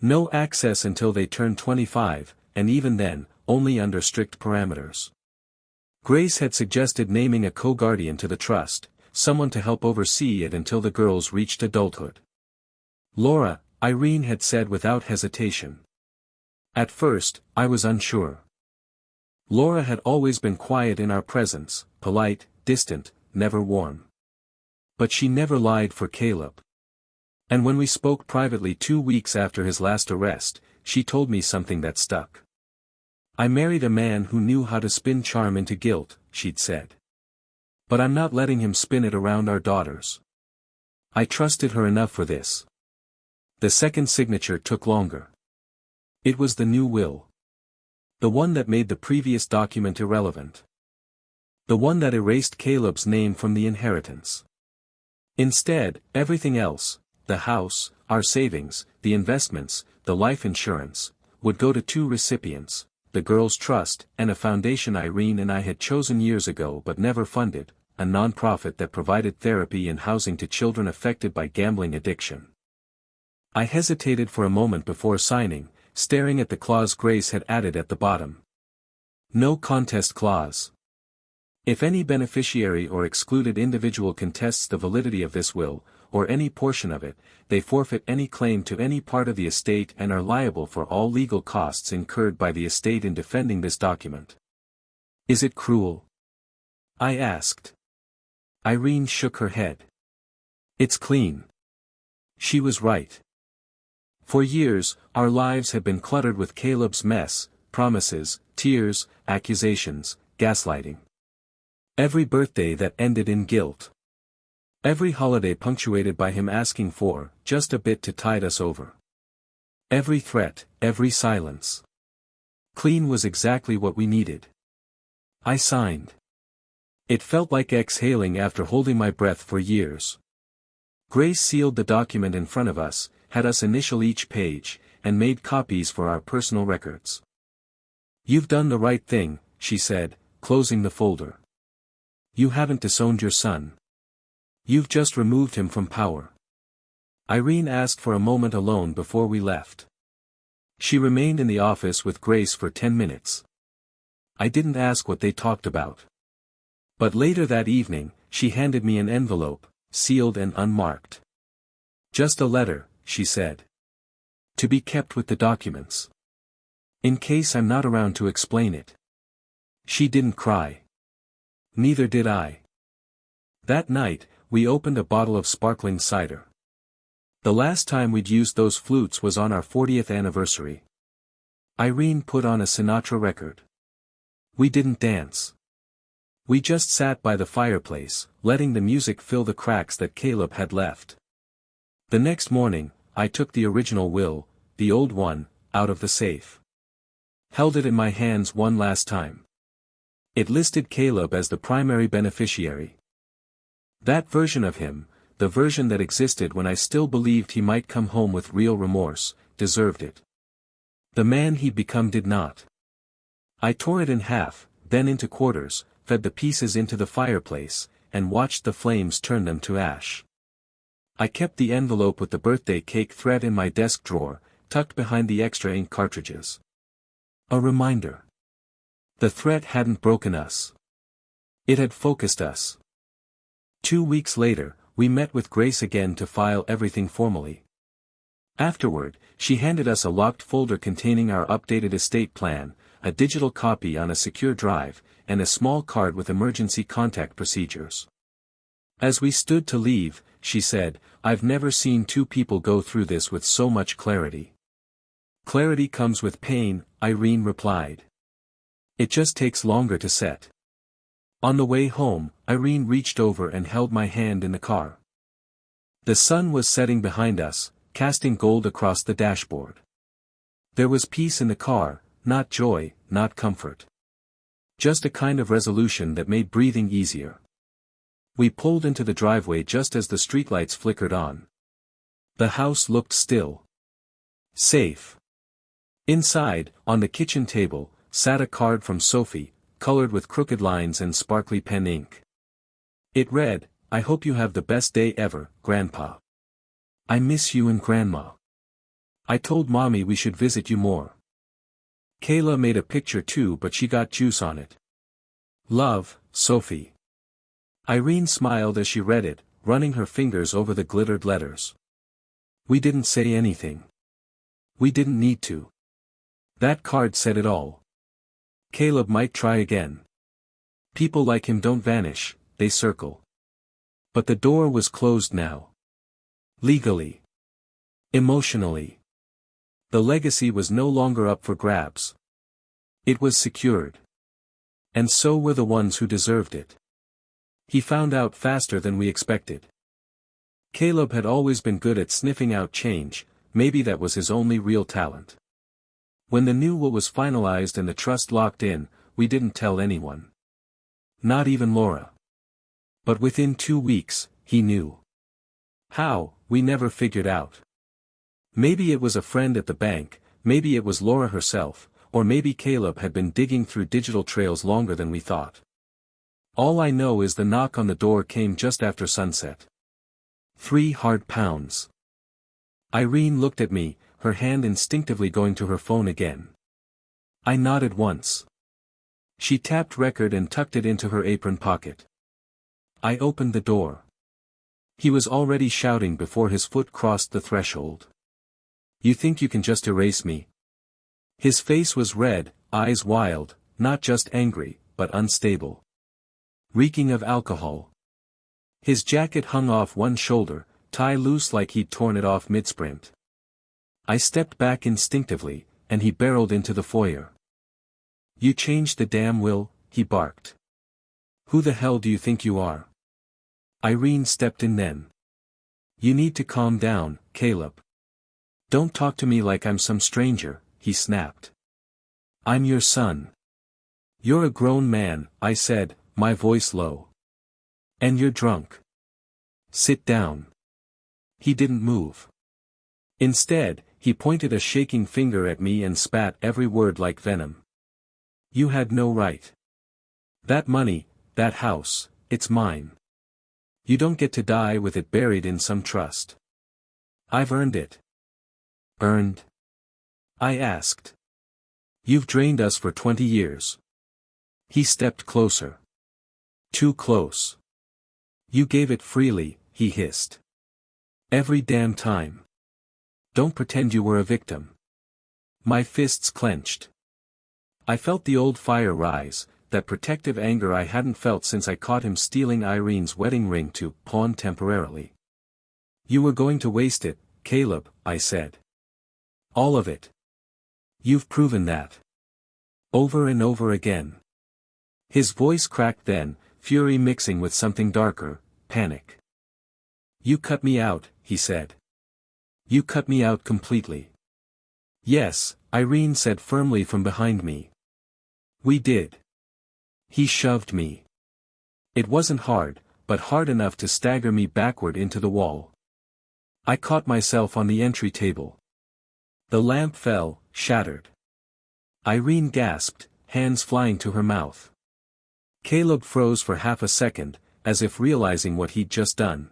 No access until they turned 25, and even then, only under strict parameters. Grace had suggested naming a co-guardian to the trust, someone to help oversee it until the girls reached adulthood. Laura, Irene had said without hesitation. At first, I was unsure. Laura had always been quiet in our presence, polite, distant, never warm. But she never lied for Caleb. And when we spoke privately 2 weeks after his last arrest, she told me something that stuck. I married a man who knew how to spin charm into guilt, she'd said. But I'm not letting him spin it around our daughters. I trusted her enough for this. The second signature took longer. It was the new will. The one that made the previous document irrelevant. The one that erased Caleb's name from the inheritance. Instead, everything else, the house, our savings, the investments, the life insurance, would go to 2 recipients, the girls' trust and a foundation Irene and I had chosen years ago but never funded, a non-profit that provided therapy and housing to children affected by gambling addiction. I hesitated for a moment before signing, staring at the clause Grace had added at the bottom. No contest clause. If any beneficiary or excluded individual contests the validity of this will, or any portion of it, they forfeit any claim to any part of the estate and are liable for all legal costs incurred by the estate in defending this document. Is it cruel? I asked. Irene shook her head. It's clean. She was right. For years, our lives had been cluttered with Caleb's mess, promises, tears, accusations, gaslighting. Every birthday that ended in guilt. Every holiday punctuated by him asking for, just a bit to tide us over. Every threat, every silence. Clean was exactly what we needed. I signed. It felt like exhaling after holding my breath for years. Grace sealed the document in front of us, had us initial each page, and made copies for our personal records. You've done the right thing, she said, closing the folder. You haven't disowned your son. You've just removed him from power. Irene asked for a moment alone before we left. She remained in the office with Grace for 10 minutes. I didn't ask what they talked about. But later that evening, she handed me an envelope, sealed and unmarked. Just a letter, she said. To be kept with the documents. In case I'm not around to explain it. She didn't cry. Neither did I. That night, we opened a bottle of sparkling cider. The last time we'd used those flutes was on our 40th anniversary. Irene put on a Sinatra record. We didn't dance. We just sat by the fireplace, letting the music fill the cracks that Caleb had left. The next morning, I took the original will, the old one, out of the safe. Held it in my hands one last time. It listed Caleb as the primary beneficiary. That version of him, the version that existed when I still believed he might come home with real remorse, deserved it. The man he'd become did not. I tore it in half, then into quarters, fed the pieces into the fireplace, and watched the flames turn them to ash. I kept the envelope with the birthday cake thread in my desk drawer, tucked behind the extra ink cartridges. A reminder. The threat hadn't broken us. It had focused us. 2 weeks later, we met with Grace again to file everything formally. Afterward, she handed us a locked folder containing our updated estate plan, a digital copy on a secure drive, and a small card with emergency contact procedures. As we stood to leave, she said, "I've never seen two people go through this with so much clarity." "Clarity comes with pain," Irene replied. "It just takes longer to set." On the way home, Irene reached over and held my hand in the car. The sun was setting behind us, casting gold across the dashboard. There was peace in the car, not joy, not comfort. Just a kind of resolution that made breathing easier. We pulled into the driveway just as the streetlights flickered on. The house looked still. Safe. Inside, on the kitchen table, sat a card from Sophie, colored with crooked lines and sparkly pen ink. It read, "I hope you have the best day ever, Grandpa. I miss you and Grandma. I told Mommy we should visit you more." Kayla made a picture too, but she got juice on it. "Love, Sophie." Irene smiled as she read it, running her fingers over the glittered letters. "We didn't say anything. We didn't need to. That card said it all. Caleb might try again. People like him don't vanish, they circle." But the door was closed now. Legally. Emotionally. The legacy was no longer up for grabs. It was secured. And so were the ones who deserved it. He found out faster than we expected. Caleb had always been good at sniffing out change, maybe that was his only real talent. When the new will was finalized and the trust locked in, we didn't tell anyone. Not even Laura. But within 2 weeks, he knew. How, we never figured out. Maybe it was a friend at the bank, maybe it was Laura herself, or maybe Caleb had been digging through digital trails longer than we thought. All I know is the knock on the door came just after sunset. 3 hard pounds. Irene looked at me, her hand instinctively going to her phone again. I nodded once. She tapped record and tucked it into her apron pocket. I opened the door. He was already shouting before his foot crossed the threshold. "You think you can just erase me?" His face was red, eyes wild, not just angry, but unstable. Reeking of alcohol. His jacket hung off one shoulder, tie loose like he'd torn it off mid-sprint. I stepped back instinctively, and he barreled into the foyer. "You changed the damn will," he barked. "Who the hell do you think you are?" Irene stepped in then. "You need to calm down, Caleb. Don't talk to me like I'm some stranger," he snapped. "I'm your son." "You're a grown man," I said, my voice low. "And you're drunk. Sit down." He didn't move. Instead, he pointed a shaking finger at me and spat every word like venom. "You had no right. That money, that house, it's mine. You don't get to die with it buried in some trust. I've earned it." "Earned?" I asked. "You've drained us for 20 years. He stepped closer. Too close. "You gave it freely," he hissed. "Every damn time. Don't pretend you were a victim." My fists clenched. I felt the old fire rise, that protective anger I hadn't felt since I caught him stealing Irene's wedding ring to pawn temporarily. "You were going to waste it, Caleb," I said. "All of it. You've proven that. Over and over again." His voice cracked then, fury mixing with something darker, panic. "You cut me out," he said. "You cut me out completely." "Yes," Irene said firmly from behind me. "We did." He shoved me. It wasn't hard, but hard enough to stagger me backward into the wall. I caught myself on the entry table. The lamp fell, shattered. Irene gasped, hands flying to her mouth. Caleb froze for half a second, as if realizing what he'd just done.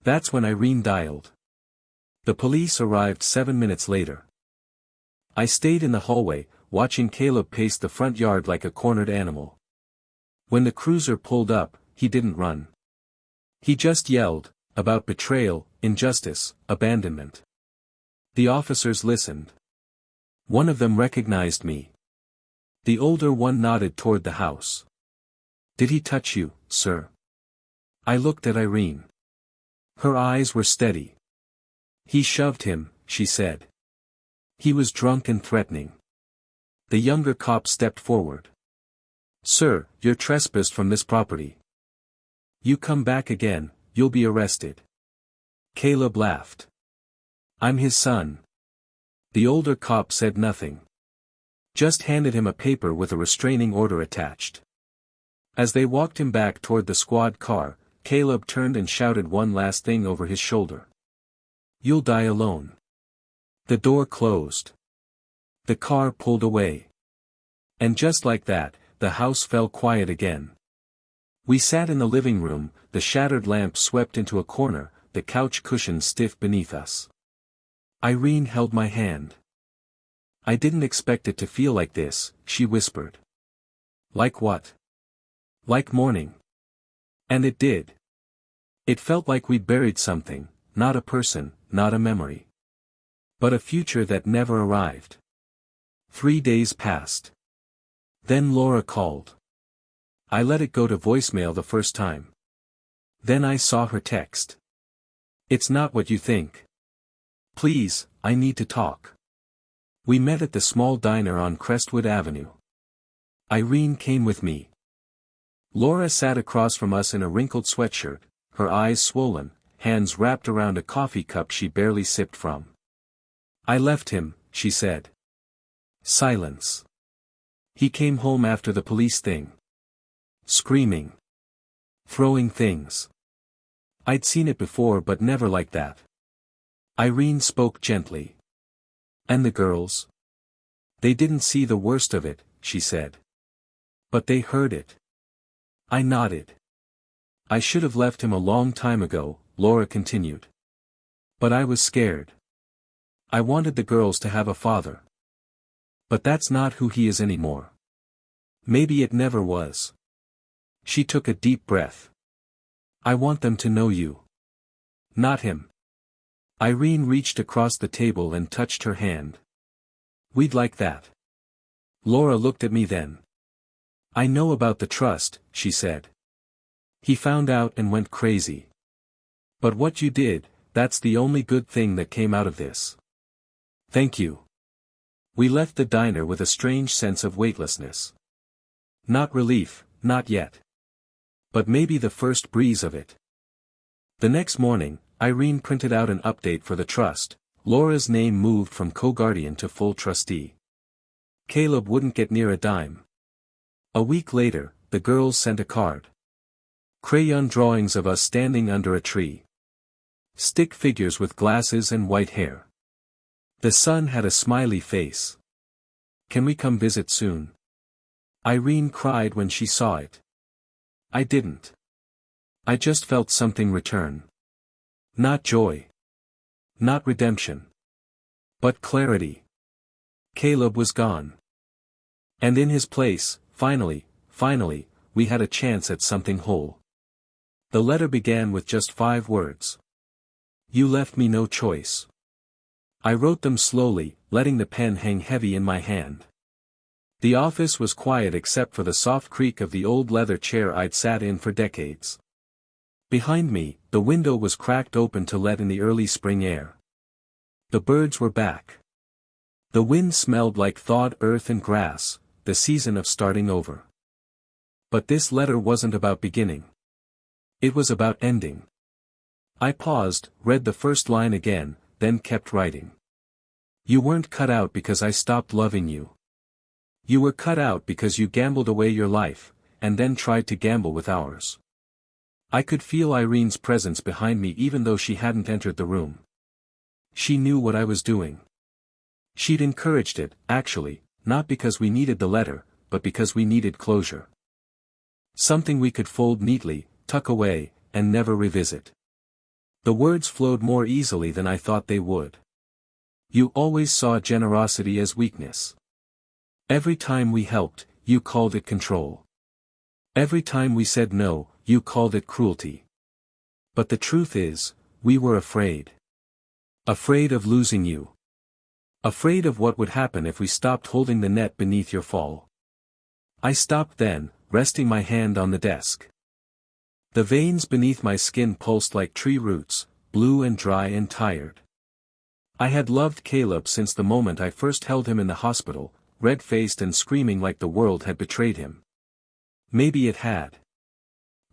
That's when Irene dialed. The police arrived 7 minutes later. I stayed in the hallway, watching Caleb pace the front yard like a cornered animal. When the cruiser pulled up, he didn't run. He just yelled, about betrayal, injustice, abandonment. The officers listened. One of them recognized me. The older one nodded toward the house. Did he touch you, sir? I looked at Irene. Her eyes were steady. He shoved him, she said. He was drunk and threatening. The younger cop stepped forward. Sir, you're trespassed from this property. You come back again, you'll be arrested. Caleb laughed. I'm his son. The older cop said nothing. Just handed him a paper with a restraining order attached. As they walked him back toward the squad car, Caleb turned and shouted one last thing over his shoulder. You'll die alone. The door closed. The car pulled away. And just like that, the house fell quiet again. We sat in the living room, the shattered lamp swept into a corner, the couch cushions stiff beneath us. Irene held my hand. I didn't expect it to feel like this, she whispered. Like what? Like mourning. And it did. It felt like we'd buried something, not a person, not a memory. But a future that never arrived. 3 days passed. Then Laura called. I let it go to voicemail the first time. Then I saw her text. It's not what you think. Please, I need to talk. We met at the small diner on Crestwood Avenue. Irene came with me. Laura sat across from us in a wrinkled sweatshirt, her eyes swollen, hands wrapped around a coffee cup she barely sipped from. I left him, she said. Silence. He came home after the police thing. Screaming. Throwing things. I'd seen it before but never like that. Irene spoke gently. And the girls? They didn't see the worst of it, she said. But they heard it. I nodded. I should have left him a long time ago, Laura continued. But I was scared. I wanted the girls to have a father. But that's not who he is anymore. Maybe it never was. She took a deep breath. I want them to know you. Not him. Irene reached across the table and touched her hand. We'd like that. Laura looked at me then. I know about the trust, she said. He found out and went crazy. But what you did, that's the only good thing that came out of this. Thank you. We left the diner with a strange sense of weightlessness. Not relief, not yet. But maybe the first breeze of it. The next morning, Irene printed out an update for the trust. Laura's name moved from co-guardian to full trustee. Caleb wouldn't get near a dime. A week later, the girls sent a card. Crayon drawings of us standing under a tree. Stick figures with glasses and white hair. The son had a smiley face. Can we come visit soon? Irene cried when she saw it. I didn't. I just felt something return. Not joy. Not redemption. But clarity. Caleb was gone. And in his place, finally, we had a chance at something whole. The letter began with just 5 words. You left me no choice. I wrote them slowly, letting the pen hang heavy in my hand. The office was quiet except for the soft creak of the old leather chair I'd sat in for decades. Behind me, the window was cracked open to let in the early spring air. The birds were back. The wind smelled like thawed earth and grass, the season of starting over. But this letter wasn't about beginning. It was about ending. I paused, read the first line again, then kept writing. You weren't cut out because I stopped loving you. You were cut out because you gambled away your life, and then tried to gamble with ours. I could feel Irene's presence behind me even though she hadn't entered the room. She knew what I was doing. She'd encouraged it, actually, not because we needed the letter, but because we needed closure. Something we could fold neatly, tuck away, and never revisit. The words flowed more easily than I thought they would. You always saw generosity as weakness. Every time we helped, you called it control. Every time we said no, you called it cruelty. But the truth is, we were afraid. Afraid of losing you. Afraid of what would happen if we stopped holding the net beneath your fall. I stopped then, resting my hand on the desk. The veins beneath my skin pulsed like tree roots, blue and dry and tired. I had loved Caleb since the moment I first held him in the hospital, red-faced and screaming like the world had betrayed him. Maybe it had.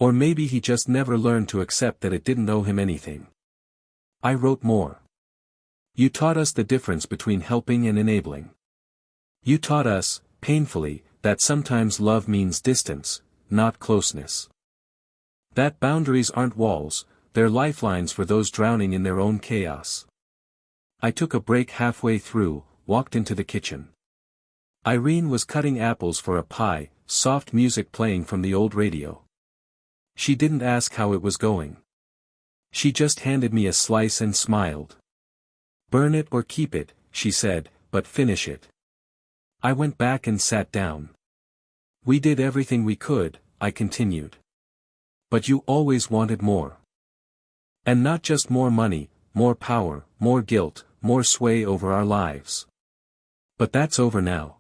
Or maybe he just never learned to accept that it didn't owe him anything. I wrote more. You taught us the difference between helping and enabling. You taught us, painfully, that sometimes love means distance, not closeness. That boundaries aren't walls, they're lifelines for those drowning in their own chaos. I took a break halfway through, walked into the kitchen. Irene was cutting apples for a pie, soft music playing from the old radio. She didn't ask how it was going. She just handed me a slice and smiled. "Burn it or keep it," she said, "but finish it." I went back and sat down. "We did everything we could," I continued. "But you always wanted more. And not just more money, more power, more guilt, more sway over our lives. But that's over now.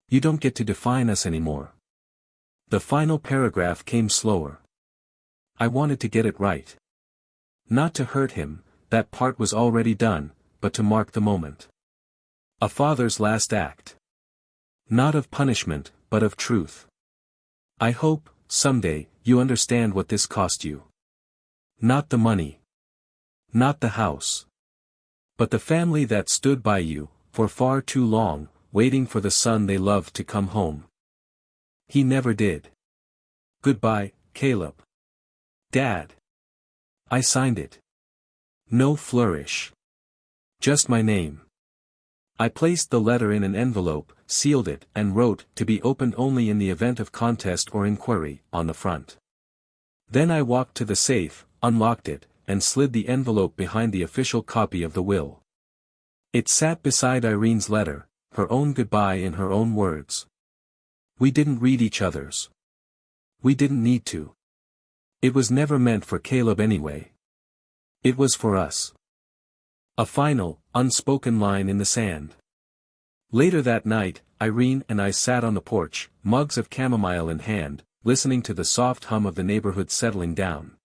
You don't get to define us anymore." The final paragraph came slower. I wanted to get it right. Not to hurt him, that part was already done, but to mark the moment. A father's last act. Not of punishment, but of truth. I hope, someday, you understand what this cost you. Not the money. Not the house. But the family that stood by you, for far too long, waiting for the son they loved to come home. He never did. Goodbye, Caleb. Dad. I signed it. No flourish. Just my name. I placed the letter in an envelope, sealed it, and wrote, "To be opened only in the event of contest or inquiry," on the front. Then I walked to the safe, unlocked it, and slid the envelope behind the official copy of the will. It sat beside Irene's letter, her own goodbye in her own words. We didn't read each other's. We didn't need to. It was never meant for Caleb anyway. It was for us. A final, unspoken line in the sand. Later that night, Irene and I sat on the porch, mugs of chamomile in hand, listening to the soft hum of the neighborhood settling down.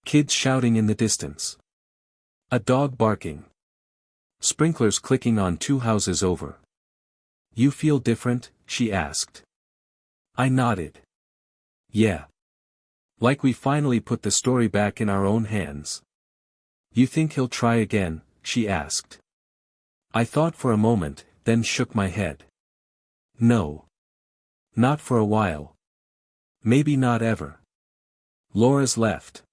Kids shouting in the distance. A dog barking. Sprinklers clicking on 2 houses over. "You feel different?" she asked. I nodded. "Yeah. Like we finally put the story back in our own hands." "You think he'll try again?" she asked. I thought for a moment, then shook my head. No. Not for a while. Maybe not ever. Laura's left.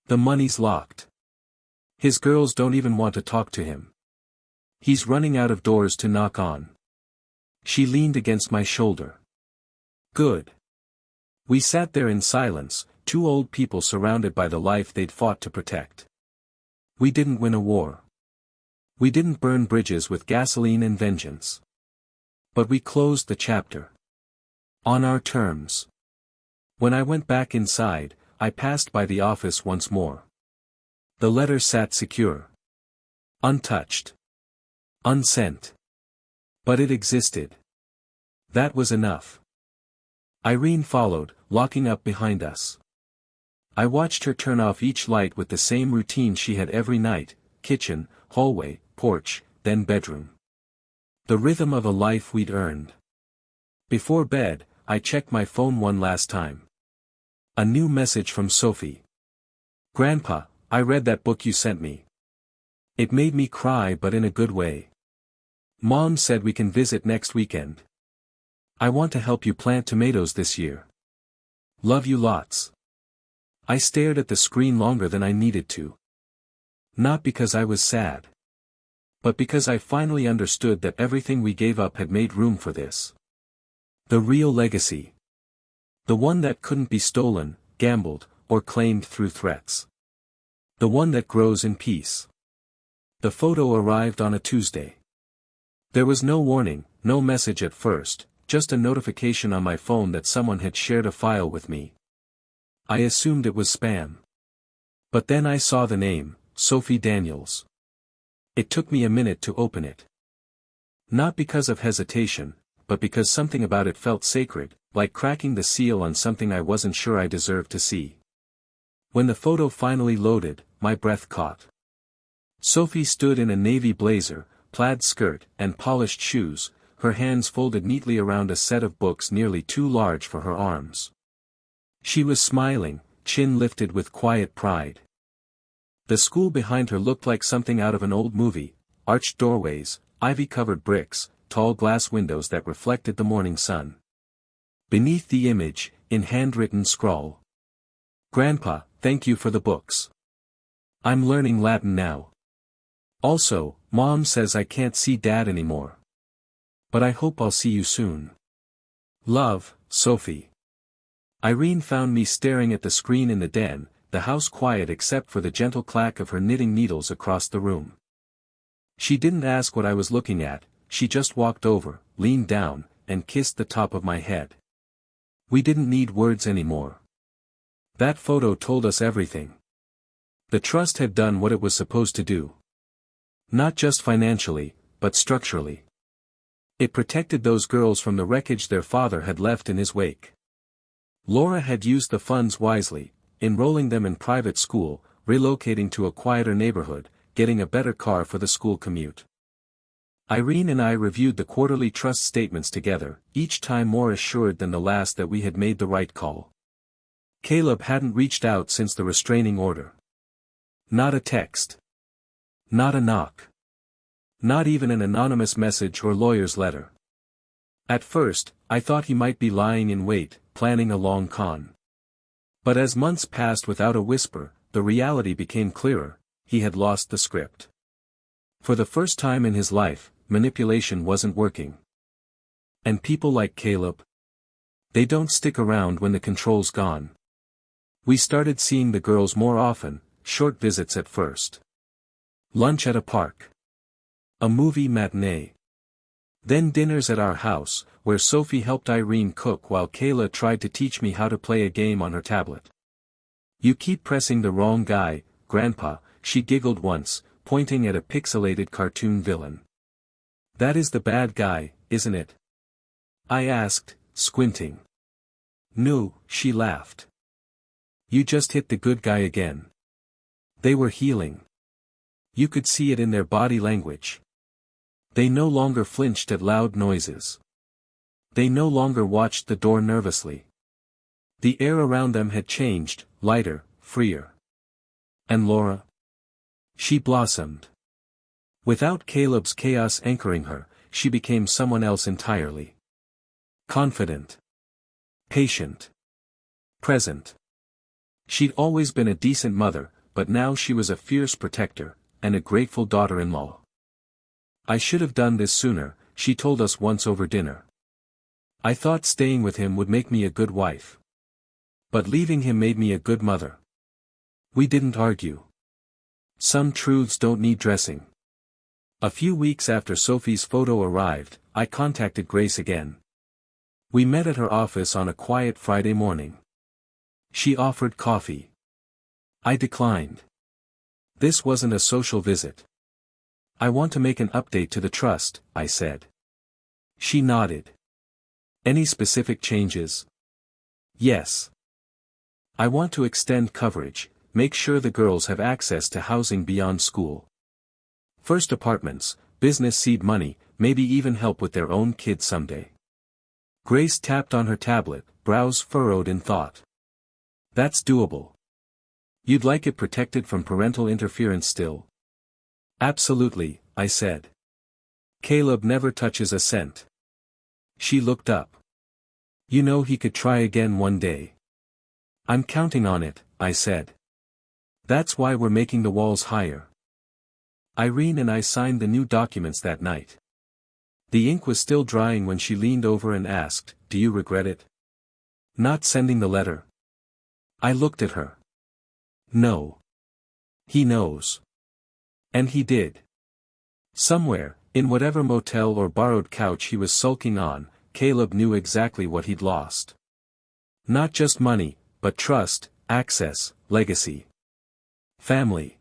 The money's locked. His girls don't even want to talk to him. He's running out of doors to knock on. She leaned against my shoulder. Good. We sat there in silence, 2 old people surrounded by the life they'd fought to protect. We didn't win a war. We didn't burn bridges with gasoline and vengeance. But we closed the chapter. On our terms. When I went back inside, I passed by the office once more. The letter sat secure. Untouched. Unsent. But it existed. That was enough. Irene followed, locking up behind us. I watched her turn off each light with the same routine she had every night: kitchen, hallway, porch, then bedroom. The rhythm of a life we'd earned. Before bed, I checked my phone one last time. A new message from Sophie. "Grandpa, I read that book you sent me. It made me cry, but in a good way. Mom said we can visit next weekend. I want to help you plant tomatoes this year. Love you lots." I stared at the screen longer than I needed to. Not because I was sad. But because I finally understood that everything we gave up had made room for this. The real legacy. The one that couldn't be stolen, gambled, or claimed through threats. The one that grows in peace. The photo arrived on a Tuesday. There was no warning, no message at first, just a notification on my phone that someone had shared a file with me. I assumed it was spam. But then I saw the name, Sophie Daniels. It took me a minute to open it. Not because of hesitation, but because something about it felt sacred, like cracking the seal on something I wasn't sure I deserved to see. When the photo finally loaded, my breath caught. Sophie stood in a navy blazer, plaid skirt, and polished shoes, her hands folded neatly around a set of books nearly too large for her arms. She was smiling, chin lifted with quiet pride. The school behind her looked like something out of an old movie, arched doorways, ivy-covered bricks, tall glass windows that reflected the morning sun. Beneath the image, in handwritten scrawl. "Grandpa, thank you for the books. I'm learning Latin now. Also, Mom says I can't see Dad anymore. But I hope I'll see you soon. Love, Sophie." Irene found me staring at the screen in the den, the house quiet except for the gentle clack of her knitting needles across the room. She didn't ask what I was looking at, she just walked over, leaned down, and kissed the top of my head. We didn't need words anymore. That photo told us everything. The trust had done what it was supposed to do. Not just financially, but structurally. It protected those girls from the wreckage their father had left in his wake. Laura had used the funds wisely, enrolling them in private school, relocating to a quieter neighborhood, getting a better car for the school commute. Irene and I reviewed the quarterly trust statements together, each time more assured than the last that we had made the right call. Caleb hadn't reached out since the restraining order. Not a text. Not a knock. Not even an anonymous message or lawyer's letter. At first, I thought he might be lying in wait, planning a long con. But as months passed without a whisper, the reality became clearer: he had lost the script. For the first time in his life, manipulation wasn't working. And people like Caleb? They don't stick around when the control's gone. We started seeing the girls more often, short visits at first. Lunch at a park. A movie matinee. Then dinners at our house, where Sophie helped Irene cook while Kayla tried to teach me how to play a game on her tablet. "You keep pressing the wrong guy, Grandpa," she giggled once, pointing at a pixelated cartoon villain. "That is the bad guy, isn't it?" I asked, squinting. "No," she laughed. "You just hit the good guy again." They were healing. You could see it in their body language. They no longer flinched at loud noises. They no longer watched the door nervously. The air around them had changed, lighter, freer. And Laura? She blossomed. Without Caleb's chaos anchoring her, she became someone else entirely. Confident. Patient. Present. She'd always been a decent mother, but now she was a fierce protector, and a grateful daughter-in-law. "I should have done this sooner," she told us once over dinner. "I thought staying with him would make me a good wife. But leaving him made me a good mother." We didn't argue. Some truths don't need dressing. A few weeks after Sophie's photo arrived, I contacted Grace again. We met at her office on a quiet Friday morning. She offered coffee. I declined. This wasn't a social visit. "I want to make an update to the trust," I said. She nodded. "Any specific changes?" "Yes. I want to extend coverage, make sure the girls have access to housing beyond school. First apartments, business seed money, maybe even help with their own kids someday." Grace tapped on her tablet, brows furrowed in thought. "That's doable. You'd like it protected from parental interference still?" "Absolutely," I said. "Caleb never touches a cent." She looked up. "You know he could try again one day." "I'm counting on it," I said. "That's why we're making the walls higher." Irene and I signed the new documents that night. The ink was still drying when she leaned over and asked, "Do you regret it? Not sending the letter?" I looked at her. "No. He knows. And he did. Somewhere, in whatever motel or borrowed couch he was sulking on, Caleb knew exactly what he'd lost. Not just money, but trust, access, legacy. Family.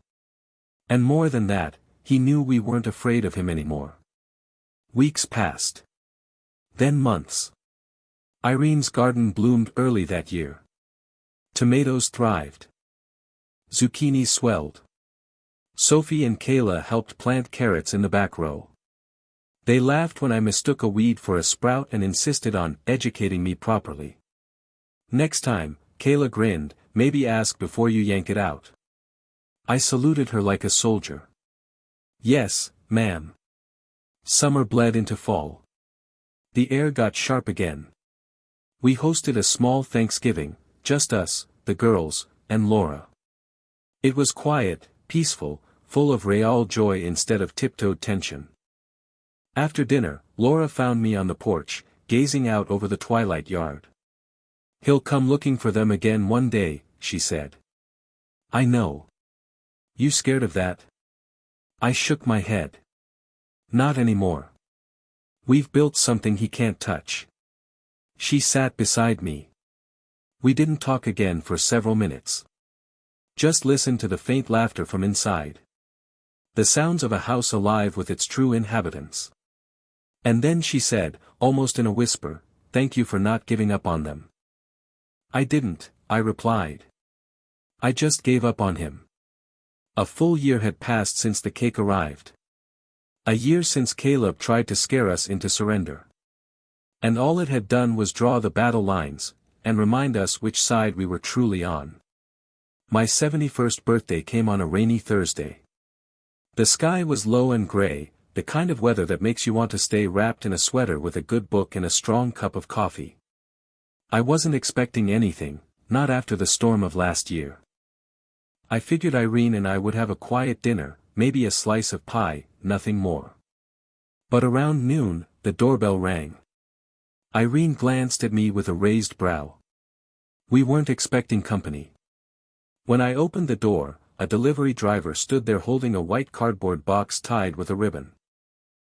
And more than that, he knew we weren't afraid of him anymore. Weeks passed. Then months. Irene's garden bloomed early that year. Tomatoes thrived. Zucchini swelled. Sophie and Kayla helped plant carrots in the back row. They laughed when I mistook a weed for a sprout and insisted on educating me properly. Next time, Kayla grinned, maybe ask before you yank it out. I saluted her like a soldier. Yes, ma'am. Summer bled into fall. The air got sharp again. We hosted a small Thanksgiving, just us, the girls, and Laura. It was quiet, peaceful, full of real joy instead of tiptoed tension. After dinner, Laura found me on the porch, gazing out over the twilight yard. He'll come looking for them again one day, she said. I know. You scared of that? I shook my head. Not anymore. We've built something he can't touch. She sat beside me. We didn't talk again for several minutes. Just listened to the faint laughter from inside. The sounds of a house alive with its true inhabitants. And then she said, almost in a whisper, thank you for not giving up on them. I didn't, I replied. I just gave up on him. A full year had passed since the cake arrived. A year since Caleb tried to scare us into surrender. And all it had done was draw the battle lines, and remind us which side we were truly on. My 71st birthday came on a rainy Thursday. The sky was low and gray, the kind of weather that makes you want to stay wrapped in a sweater with a good book and a strong cup of coffee. I wasn't expecting anything, not after the storm of last year. I figured Irene and I would have a quiet dinner, maybe a slice of pie, nothing more. But around noon, the doorbell rang. Irene glanced at me with a raised brow. We weren't expecting company. When I opened the door, a delivery driver stood there holding a white cardboard box tied with a ribbon.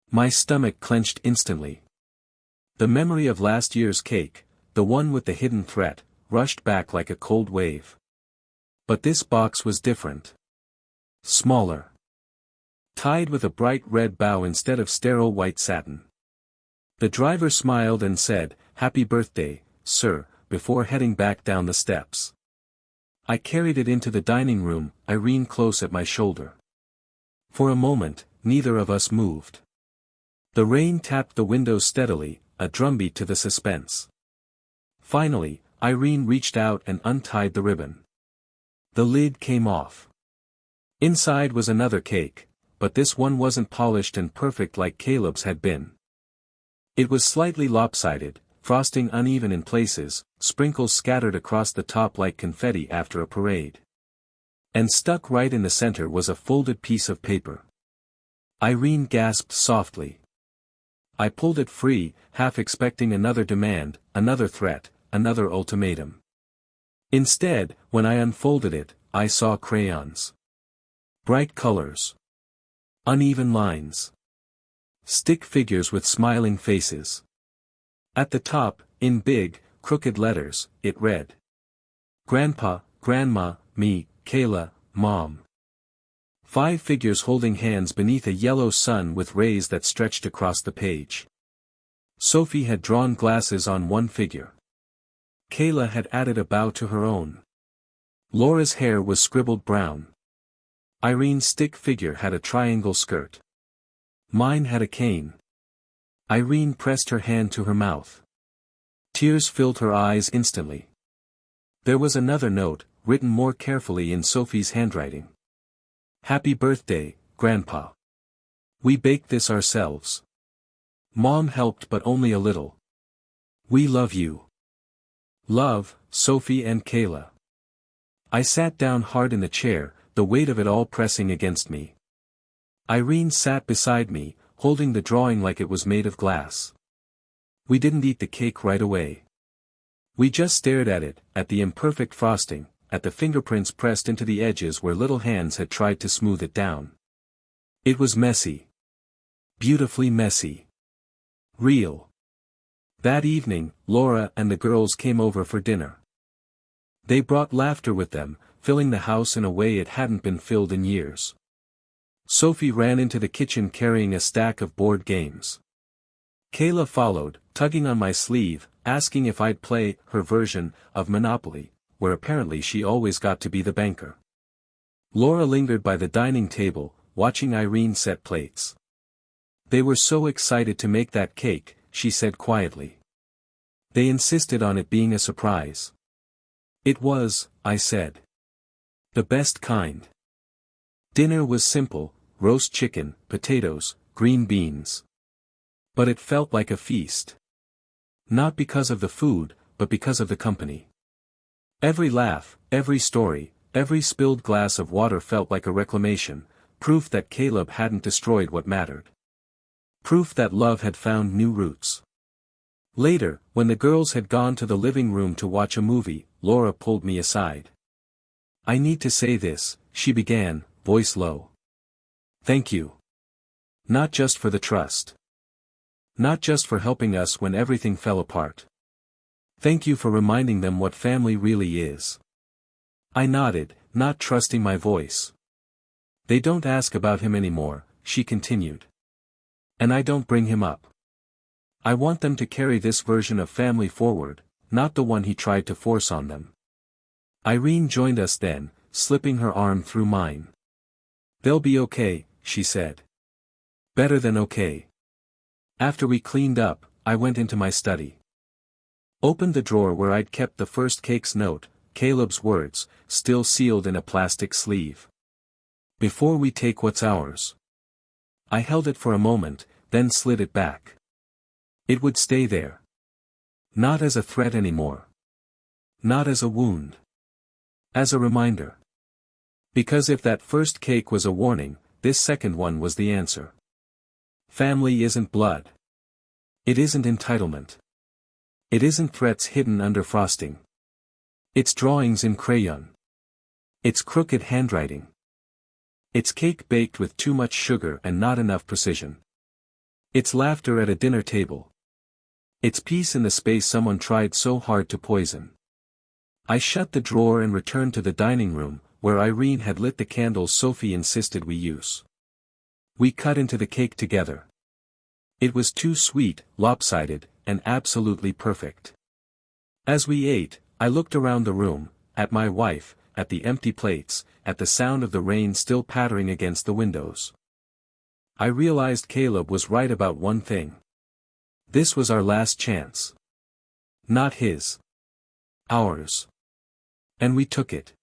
My stomach clenched instantly. The memory of last year's cake, the one with the hidden threat, rushed back like a cold wave. But this box was different. Smaller. Tied with a bright red bow instead of sterile white satin. The driver smiled and said, "Happy birthday, sir," before heading back down the steps. I carried it into the dining room, Irene close at my shoulder. For a moment, neither of us moved. The rain tapped the windows steadily, a drumbeat to the suspense. Finally, Irene reached out and untied the ribbon. The lid came off. Inside was another cake, but this one wasn't polished and perfect like Caleb's had been. It was slightly lopsided, frosting uneven in places, sprinkles scattered across the top like confetti after a parade. And stuck right in the center was a folded piece of paper. Irene gasped softly. I pulled it free, half expecting another demand, another threat, another ultimatum. Instead, when I unfolded it, I saw crayons. Bright colors. Uneven lines. Stick figures with smiling faces. At the top, in big, crooked letters, it read. Grandpa, Grandma, me, Kayla, Mom. 5 figures holding hands beneath a yellow sun with rays that stretched across the page. Sophie had drawn glasses on one figure. Kayla had added a bow to her own. Laura's hair was scribbled brown. Irene's stick figure had a triangle skirt. Mine had a cane. Irene pressed her hand to her mouth. Tears filled her eyes instantly. There was another note, written more carefully in Sophie's handwriting. Happy birthday, Grandpa. We baked this ourselves. Mom helped but only a little. We love you. Love, Sophie and Kayla. I sat down hard in the chair, the weight of it all pressing against me. Irene sat beside me, holding the drawing like it was made of glass. We didn't eat the cake right away. We just stared at it, at the imperfect frosting, at the fingerprints pressed into the edges where little hands had tried to smooth it down. It was messy. Beautifully messy. Real. That evening, Laura and the girls came over for dinner. They brought laughter with them, filling the house in a way it hadn't been filled in years. Sophie ran into the kitchen carrying a stack of board games. Kayla followed, tugging on my sleeve, asking if I'd play her version of Monopoly, where apparently she always got to be the banker. Laura lingered by the dining table, watching Irene set plates. They were so excited to make that cake, she said quietly. They insisted on it being a surprise. It was, I said. The best kind. Dinner was simple, roast chicken, potatoes, green beans. But it felt like a feast. Not because of the food, but because of the company. Every laugh, every story, every spilled glass of water felt like a reclamation, proof that Caleb hadn't destroyed what mattered. Proof that love had found new roots. Later, when the girls had gone to the living room to watch a movie, Laura pulled me aside. I need to say this, she began, voice low. Thank you. Not just for the trust. Not just for helping us when everything fell apart. Thank you for reminding them what family really is. I nodded, not trusting my voice. They don't ask about him anymore, she continued. And I don't bring him up. I want them to carry this version of family forward, not the one he tried to force on them. Irene joined us then, slipping her arm through mine. They'll be okay, she said. Better than okay. After we cleaned up, I went into my study. Opened the drawer where I'd kept the first cake's note, Caleb's words, still sealed in a plastic sleeve. Before we take what's ours. I held it for a moment, then slid it back. It would stay there. Not as a threat anymore. Not as a wound. As a reminder. Because if that first cake was a warning, this second one was the answer. Family isn't blood. It isn't entitlement. It isn't threats hidden under frosting. It's drawings in crayon. It's crooked handwriting. It's cake baked with too much sugar and not enough precision. It's laughter at a dinner table. It's peace in the space someone tried so hard to poison. I shut the drawer and returned to the dining room, where Irene had lit the candles Sophie insisted we use. We cut into the cake together. It was too sweet, lopsided, and absolutely perfect. As we ate, I looked around the room, at my wife, at the empty plates, at the sound of the rain still pattering against the windows. I realized Caleb was right about one thing. This was our last chance. Not his. Ours. And we took it.